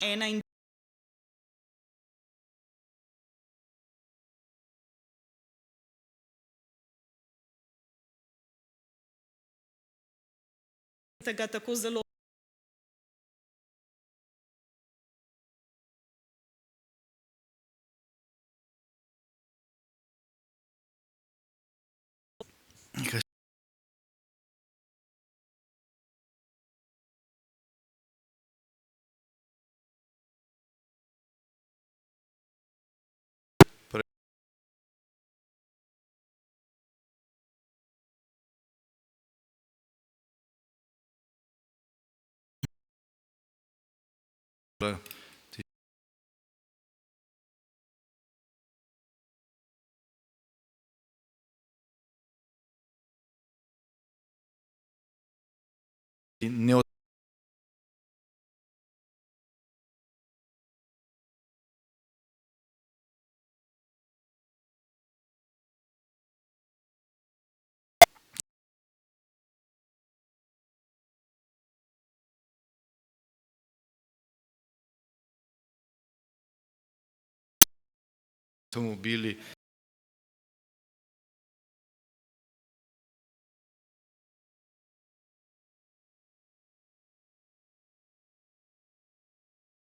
ena in tega tako zelo Ne avtomobili.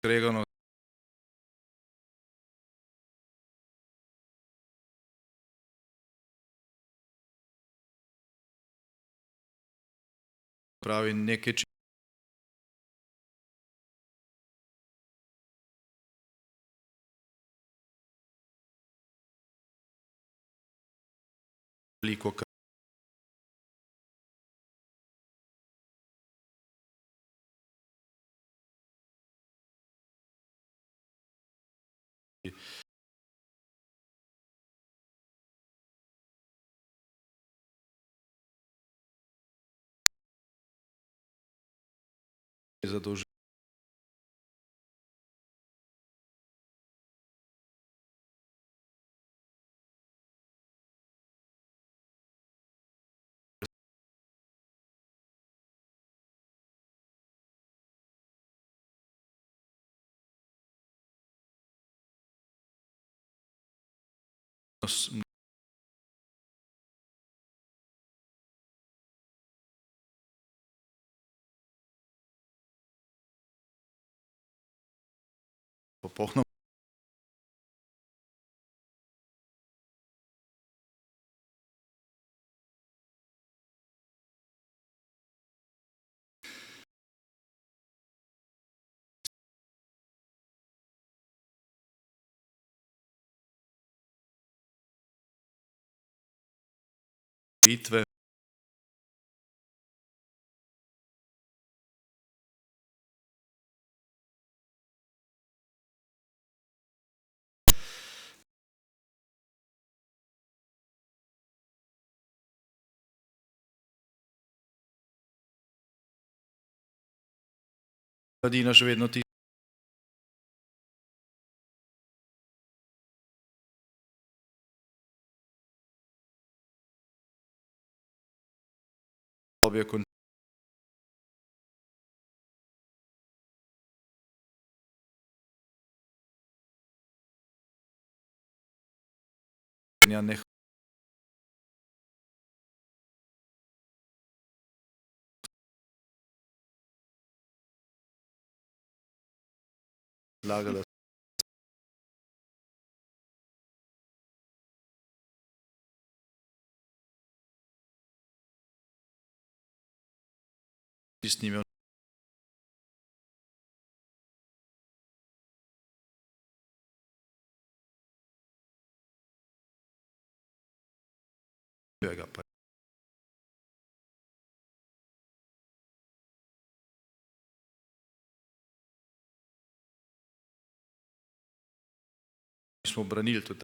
Skregano. Pravi nekaj veliko, zadolžen. Popolnoma. Bitve. Mladina še vedno obje ne lagala. Tisti imel pa smo branili tudi.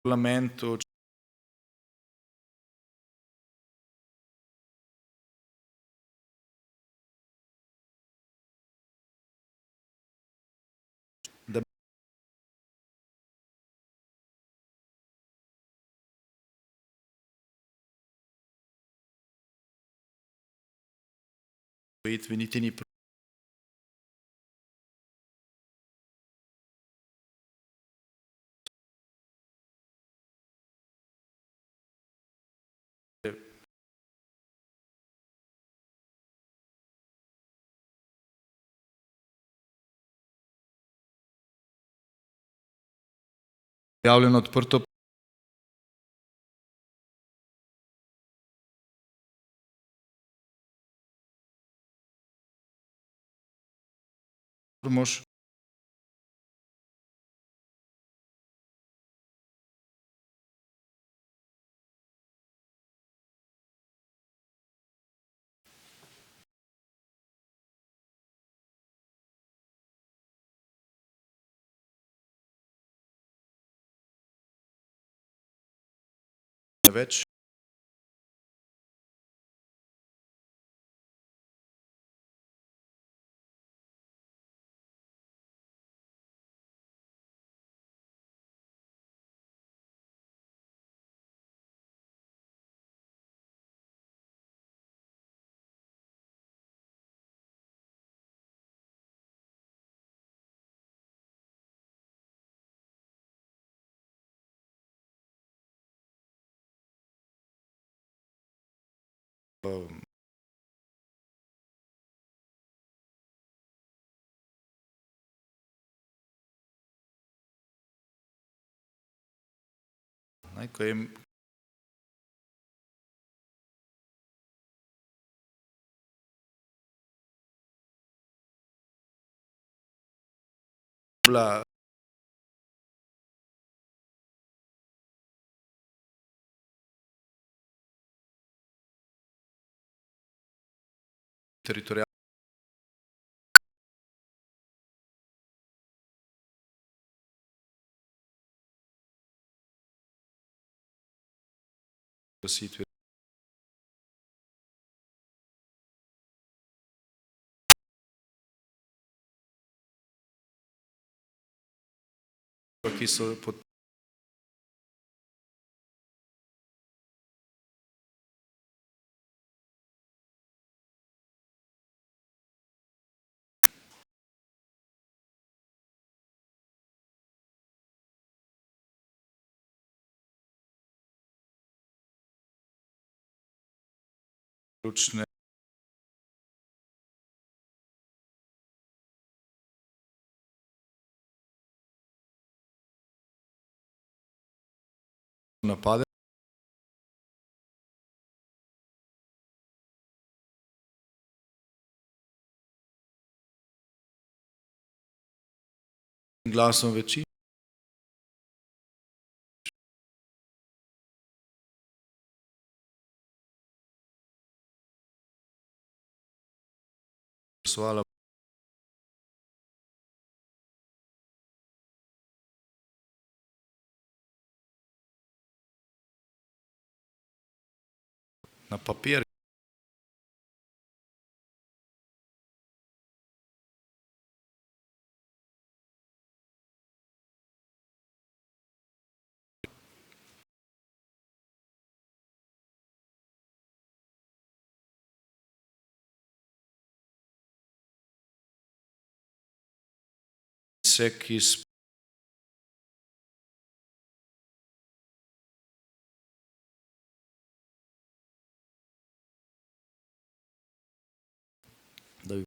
Parlamentu osamosvojitvi niti ni prijavljeno odprto. Ormož. Več. Ko je bila teritorijalna glasitve. Ki so ključne napade. Glasom večine. Glasovala na papir. Se, ki da bi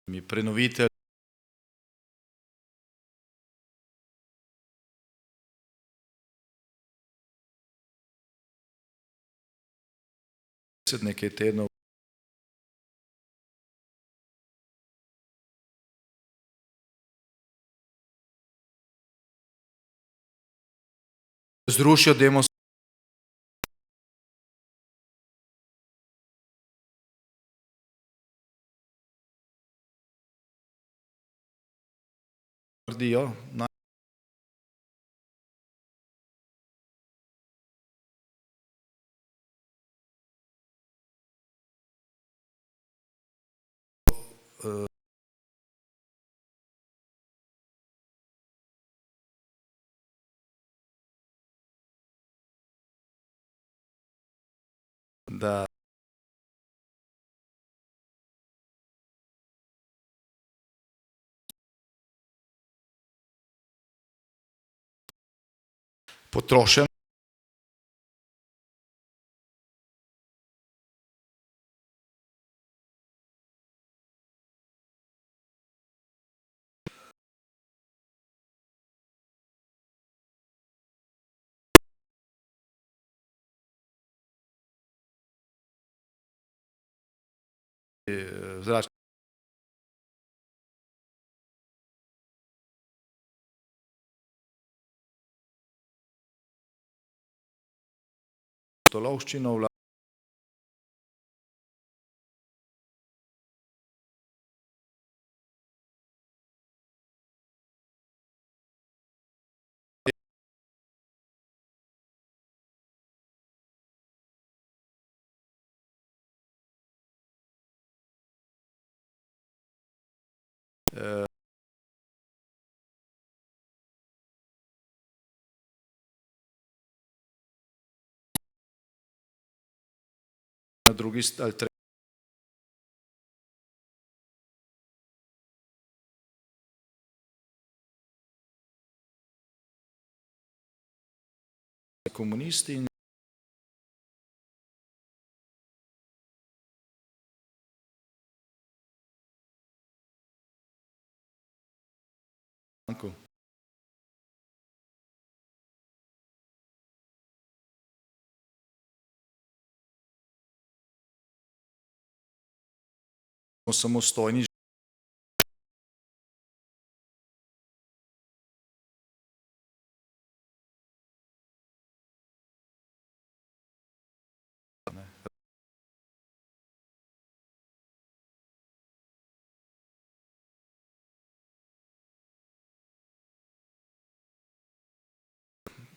mi prenovitelj nekaj tednov zrušijo demos naredijo. da potrošen zračni pustolovščino na drugi ali komunisti in smo samostojni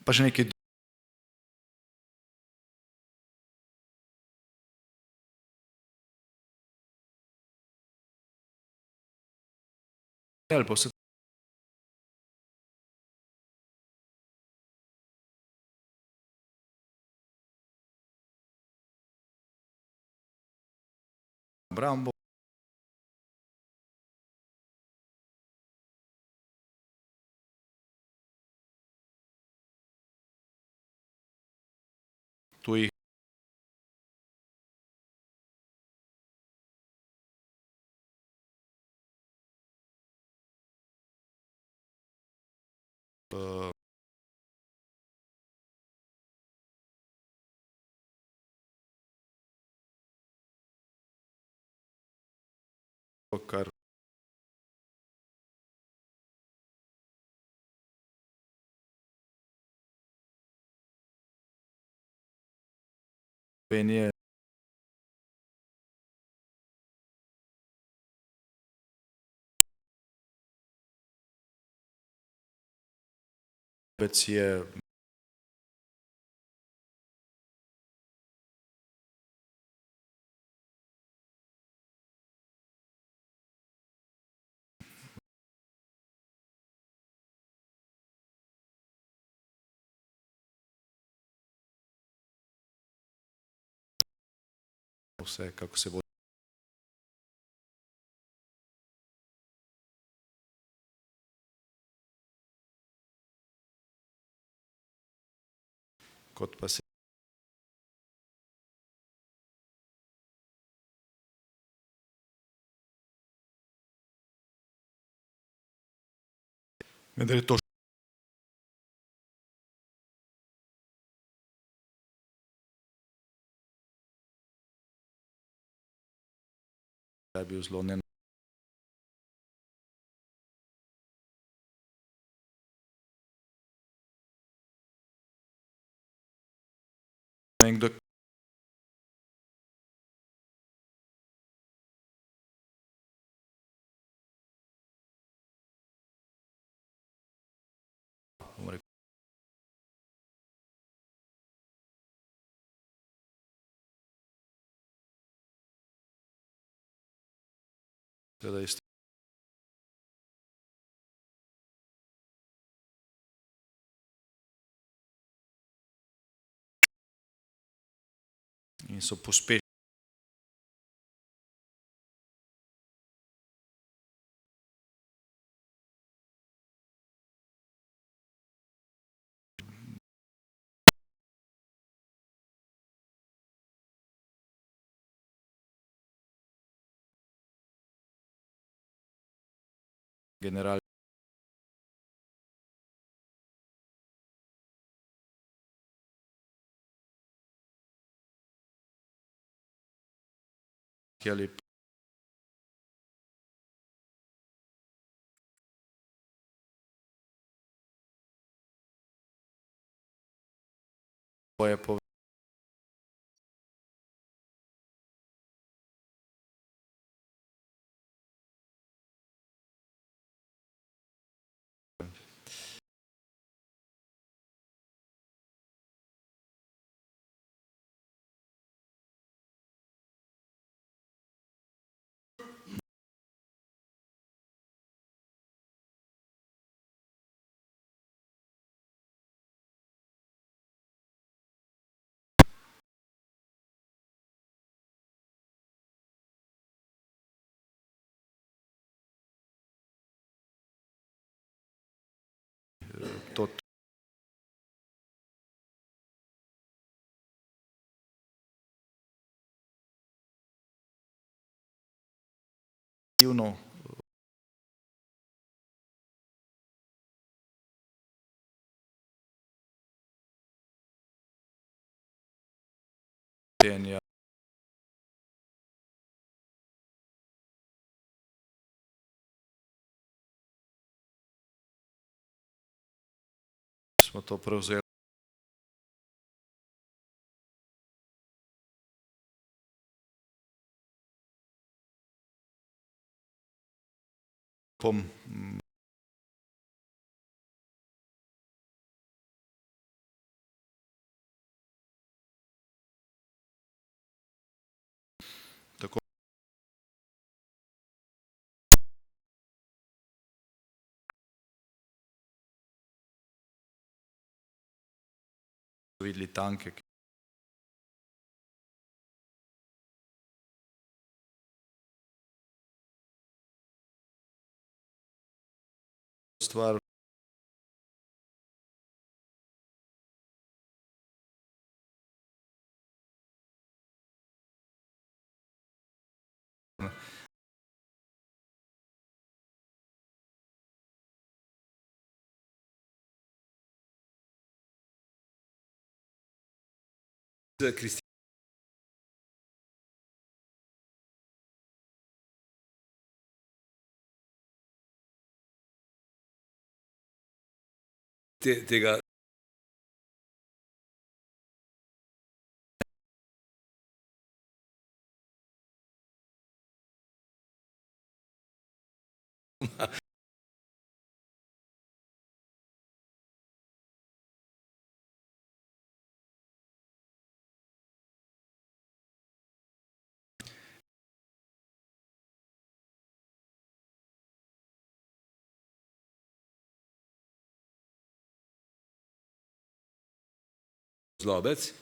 pa še nekaj ali pa vse obrambo tujih kar Slovenije je vse, kako se bo kot pa se vendar je to je bil zelo nekdo bom rekel seveda iz in so pospešili. General ali je to aktivno denja. Smo to prevzeli. Tako videli tanke, stvar Kristina. Tega Zlobec.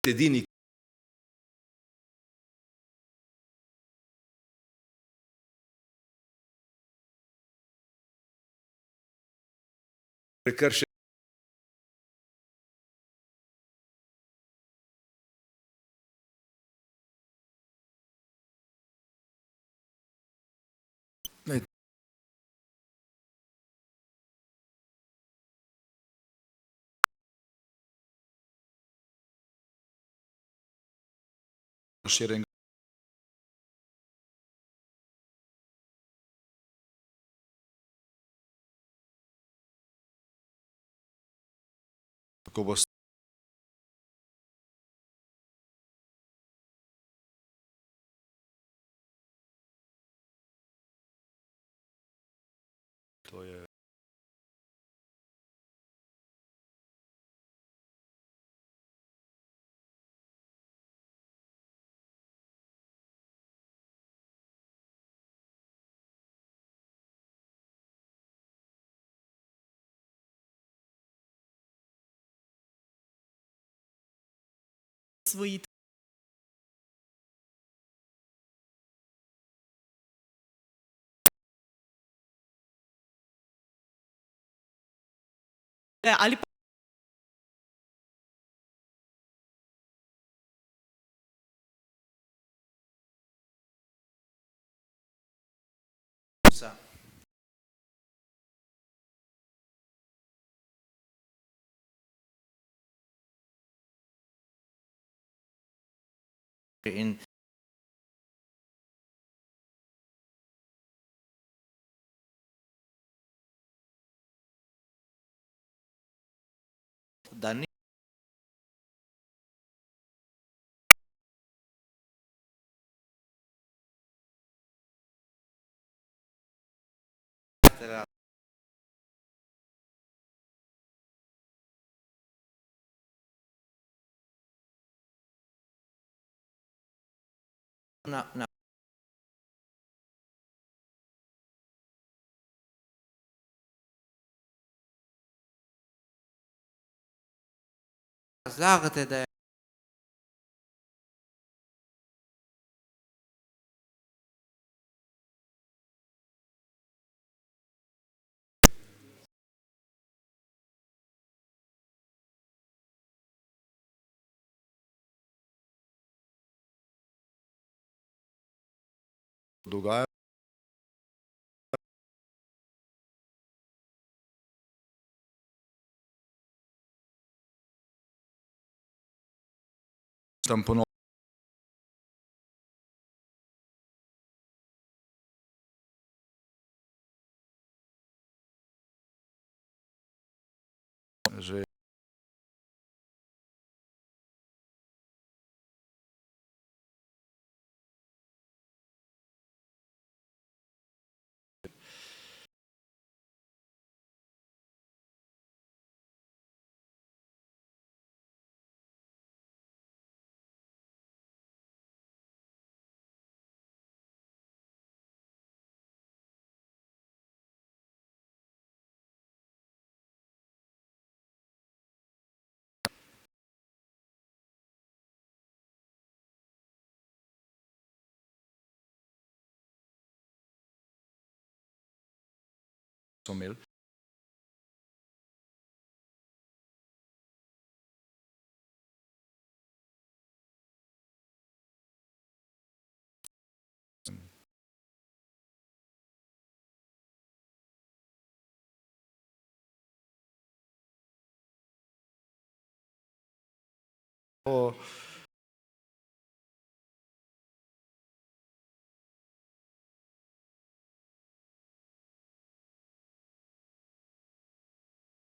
Edini prekršek razširjenega. Tako bo to je osamosvojitve. Ali pa In da ni na razlagate, da je dogaja. Tam ponovno. Že so imeli.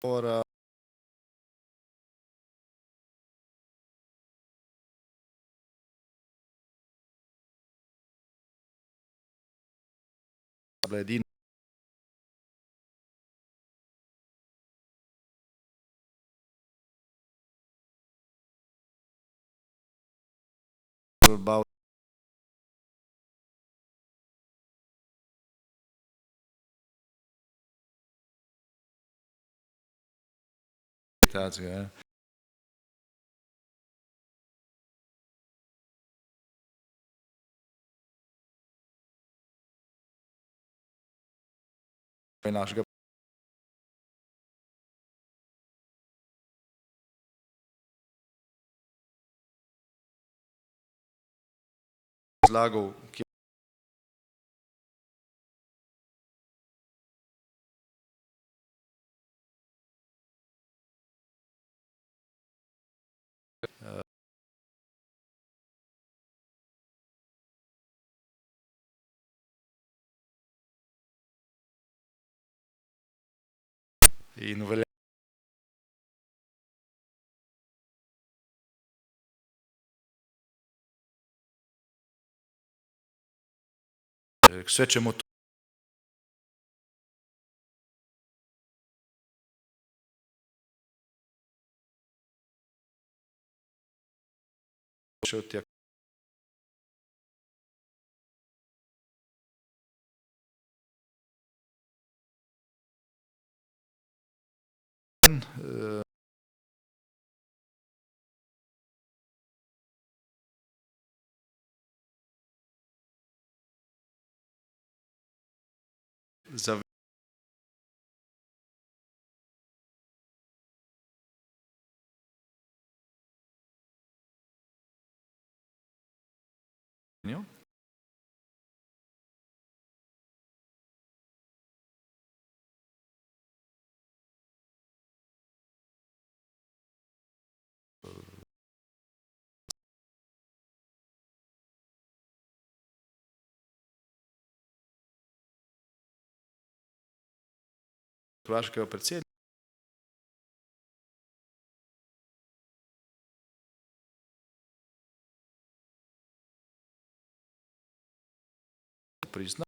Ora bila edina bav ja. Našega razlagal, ki in uveljavlja k svečemu šel tja. zavedanju. Hrvaškega predsednika. Priznam.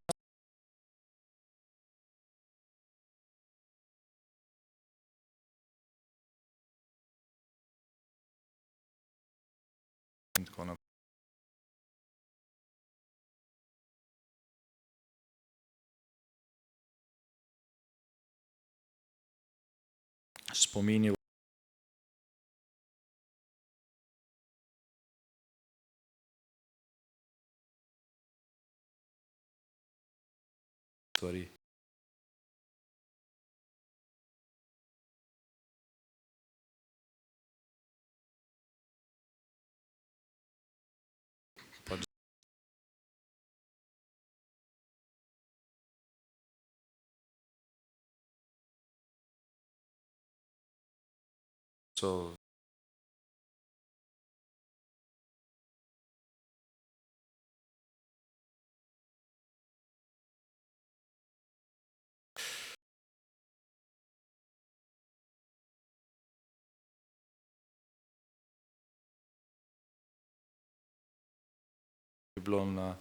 In tako naprej. Spomini stvari. Pač so bilo na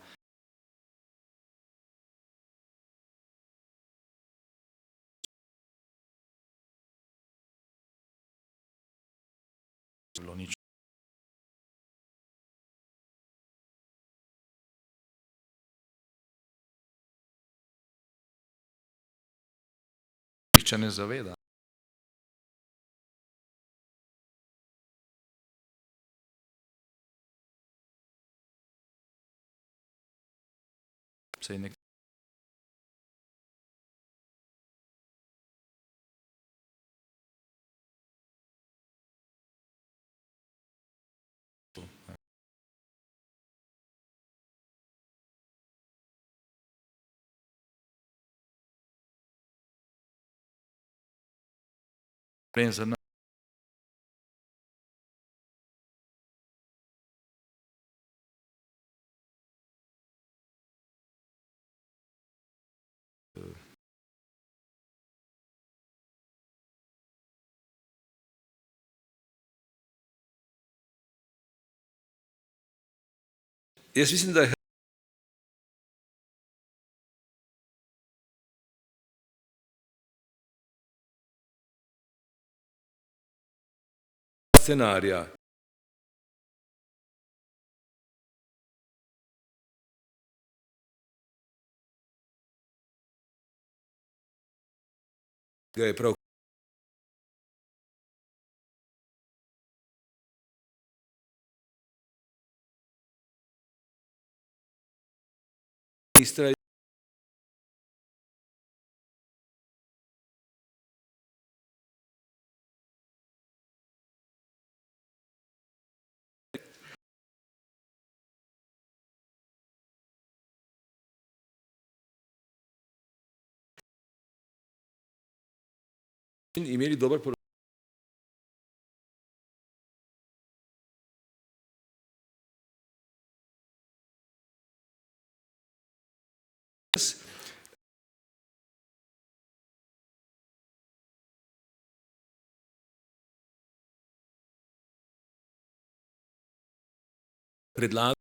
bilo nič. Nihče ne zaveda. Saj nek problem za nas. Jaz mislim, da je scenarija. Ga je prav ministra in imeli dober položaj. Predlagal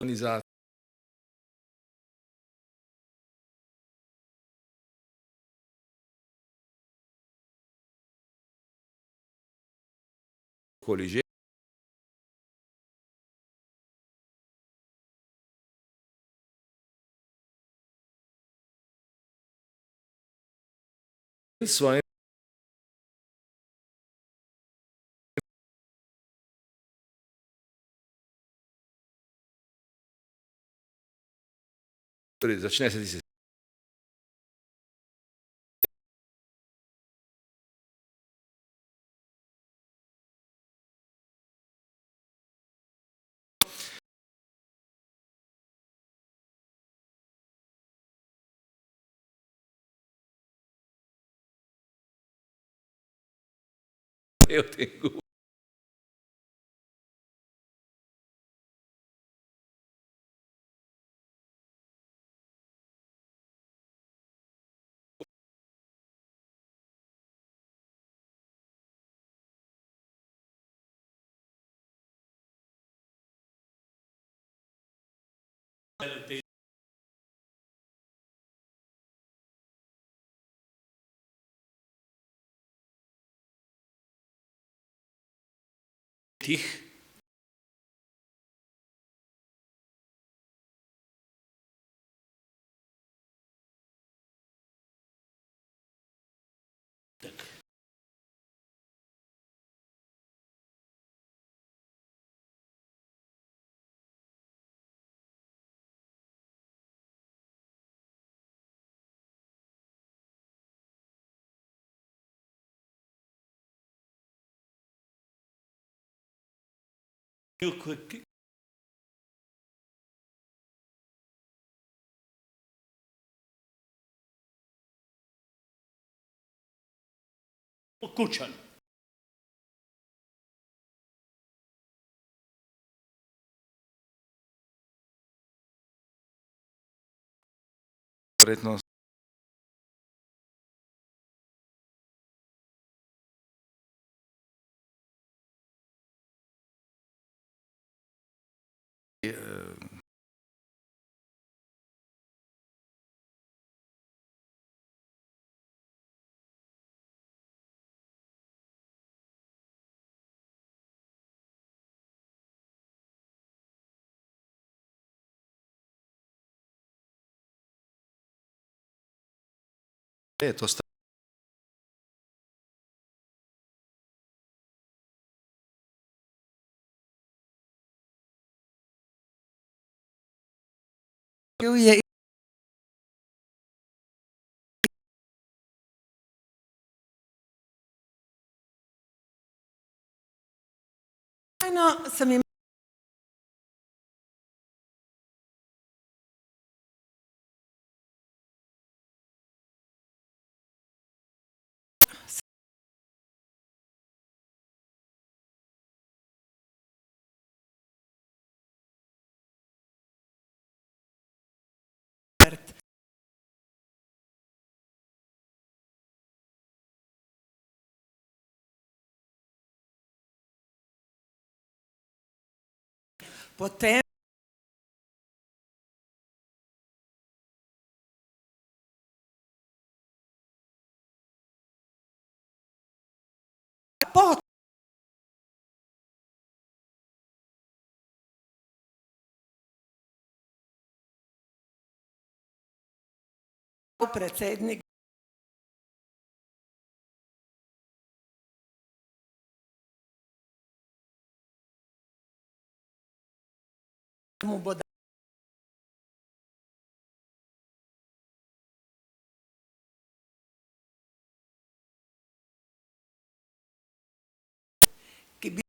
organizacijo. Koli že. Svoje Torej, začne se tisti. O tem govorim. Tih. Kučan. Verjetno to sta je sem imela potem po predsednik mu bo ki bi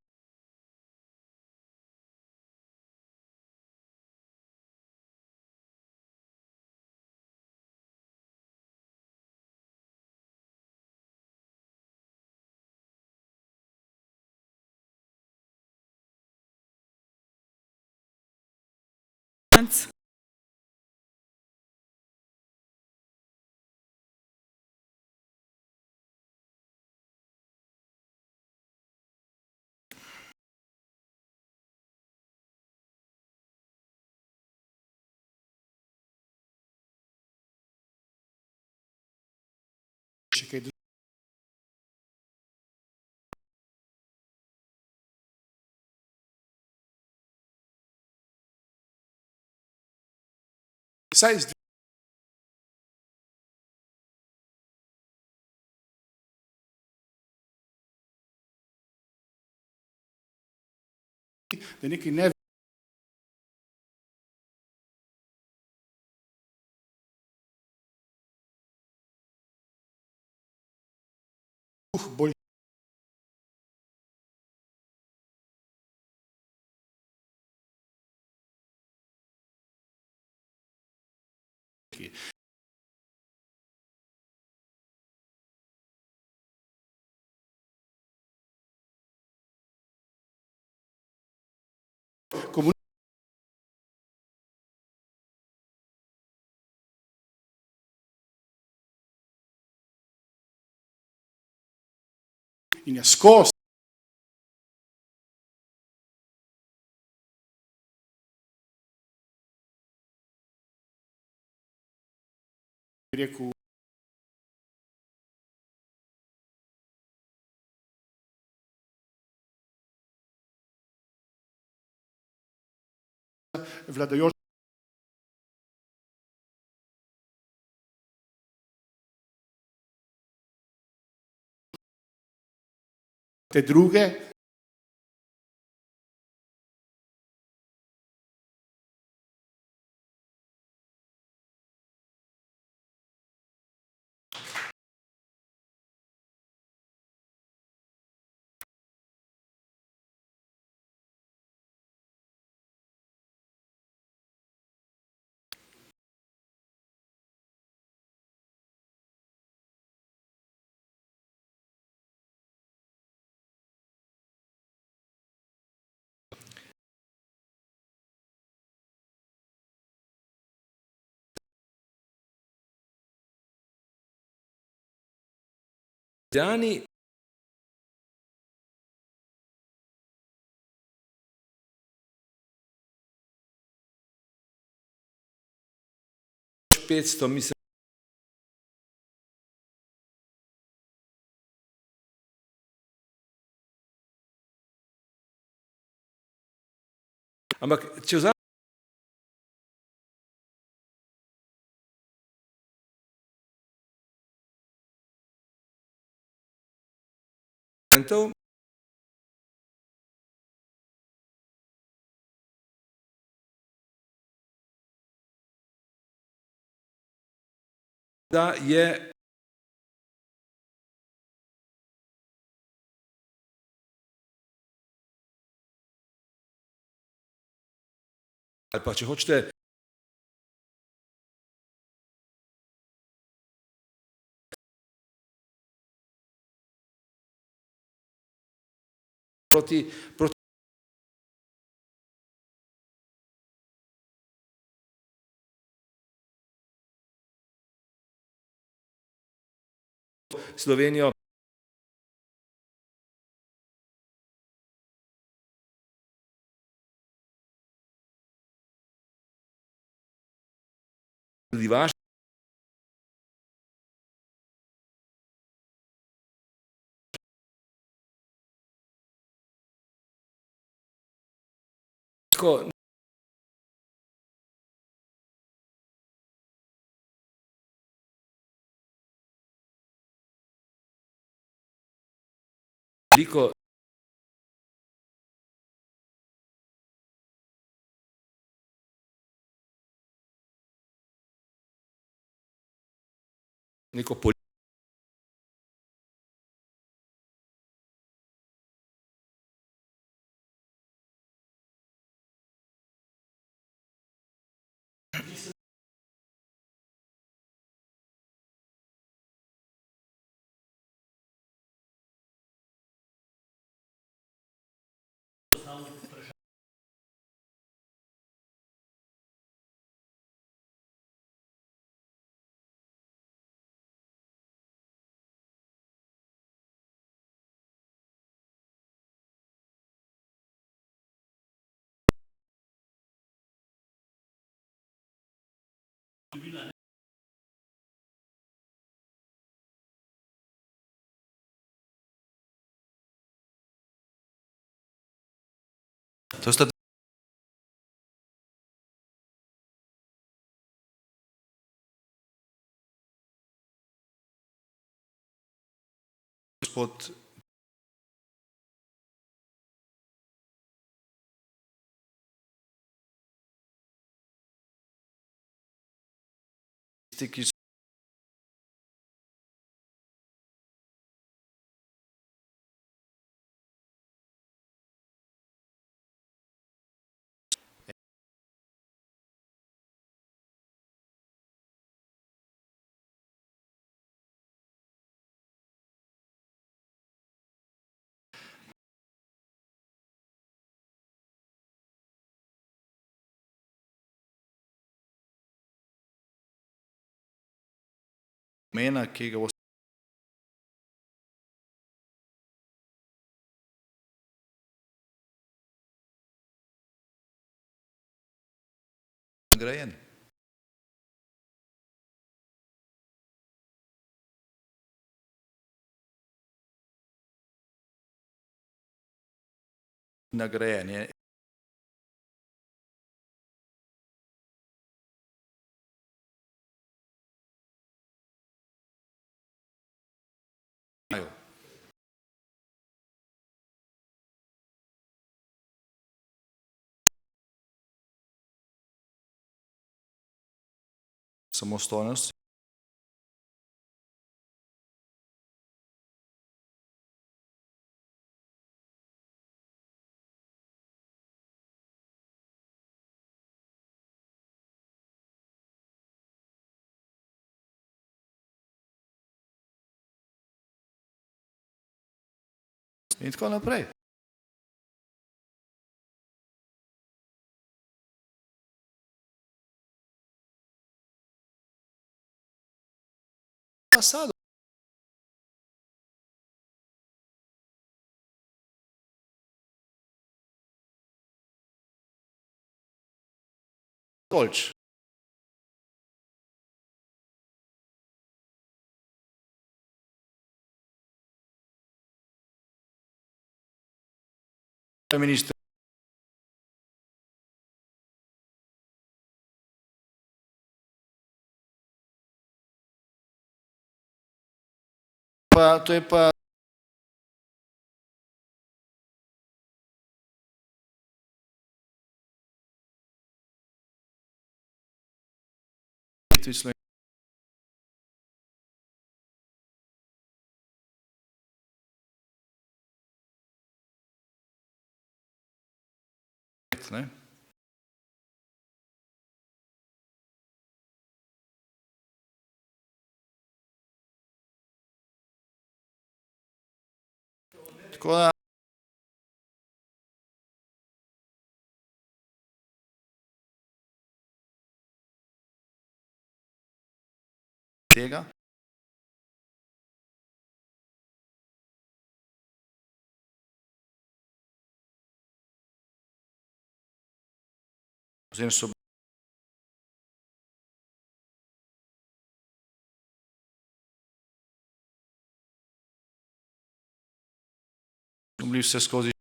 Še kaj vsaj z da nekaj ne bolj in je skozi rekel, vladajoč te druge, Ljubljani petsto, mislim, ampak če vzamemo da je ali pa če hočete proti Slovenijo tudi vaš tako veliko neko To sta gospod tisti, ki pomena, ki ga boste nagrajen. Nagrajen je. Samostojnost. In tako naprej. Fasado. Dolč. Minister. To je pa ne? Tako da tega potem so bili vse skozi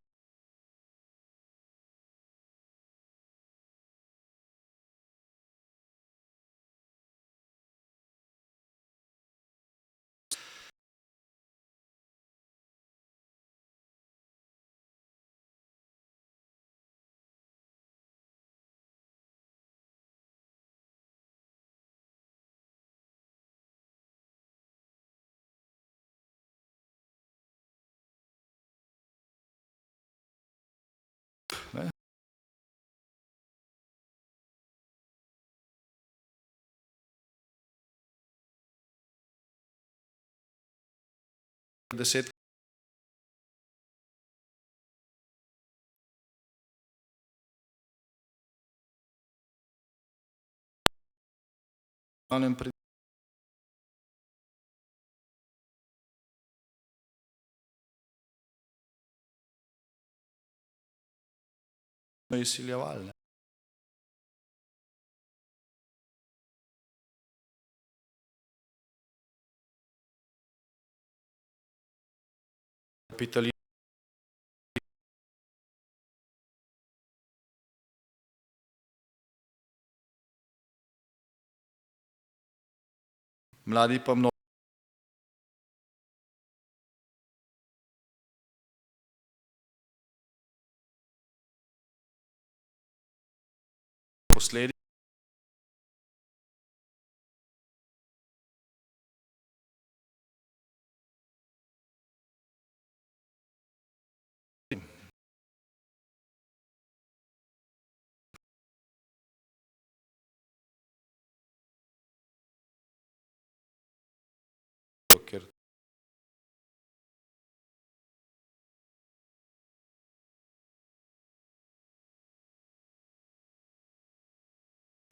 ne? Deset pred izsiljevali, ne? Kapitalizem. Mladi pa mnogo posledic. Ker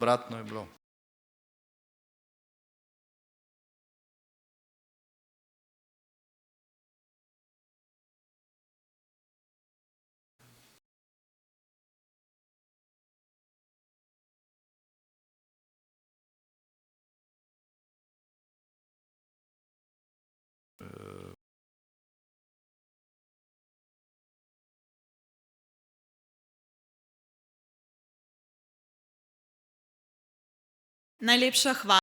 obratno je bilo. Najlepša hvala.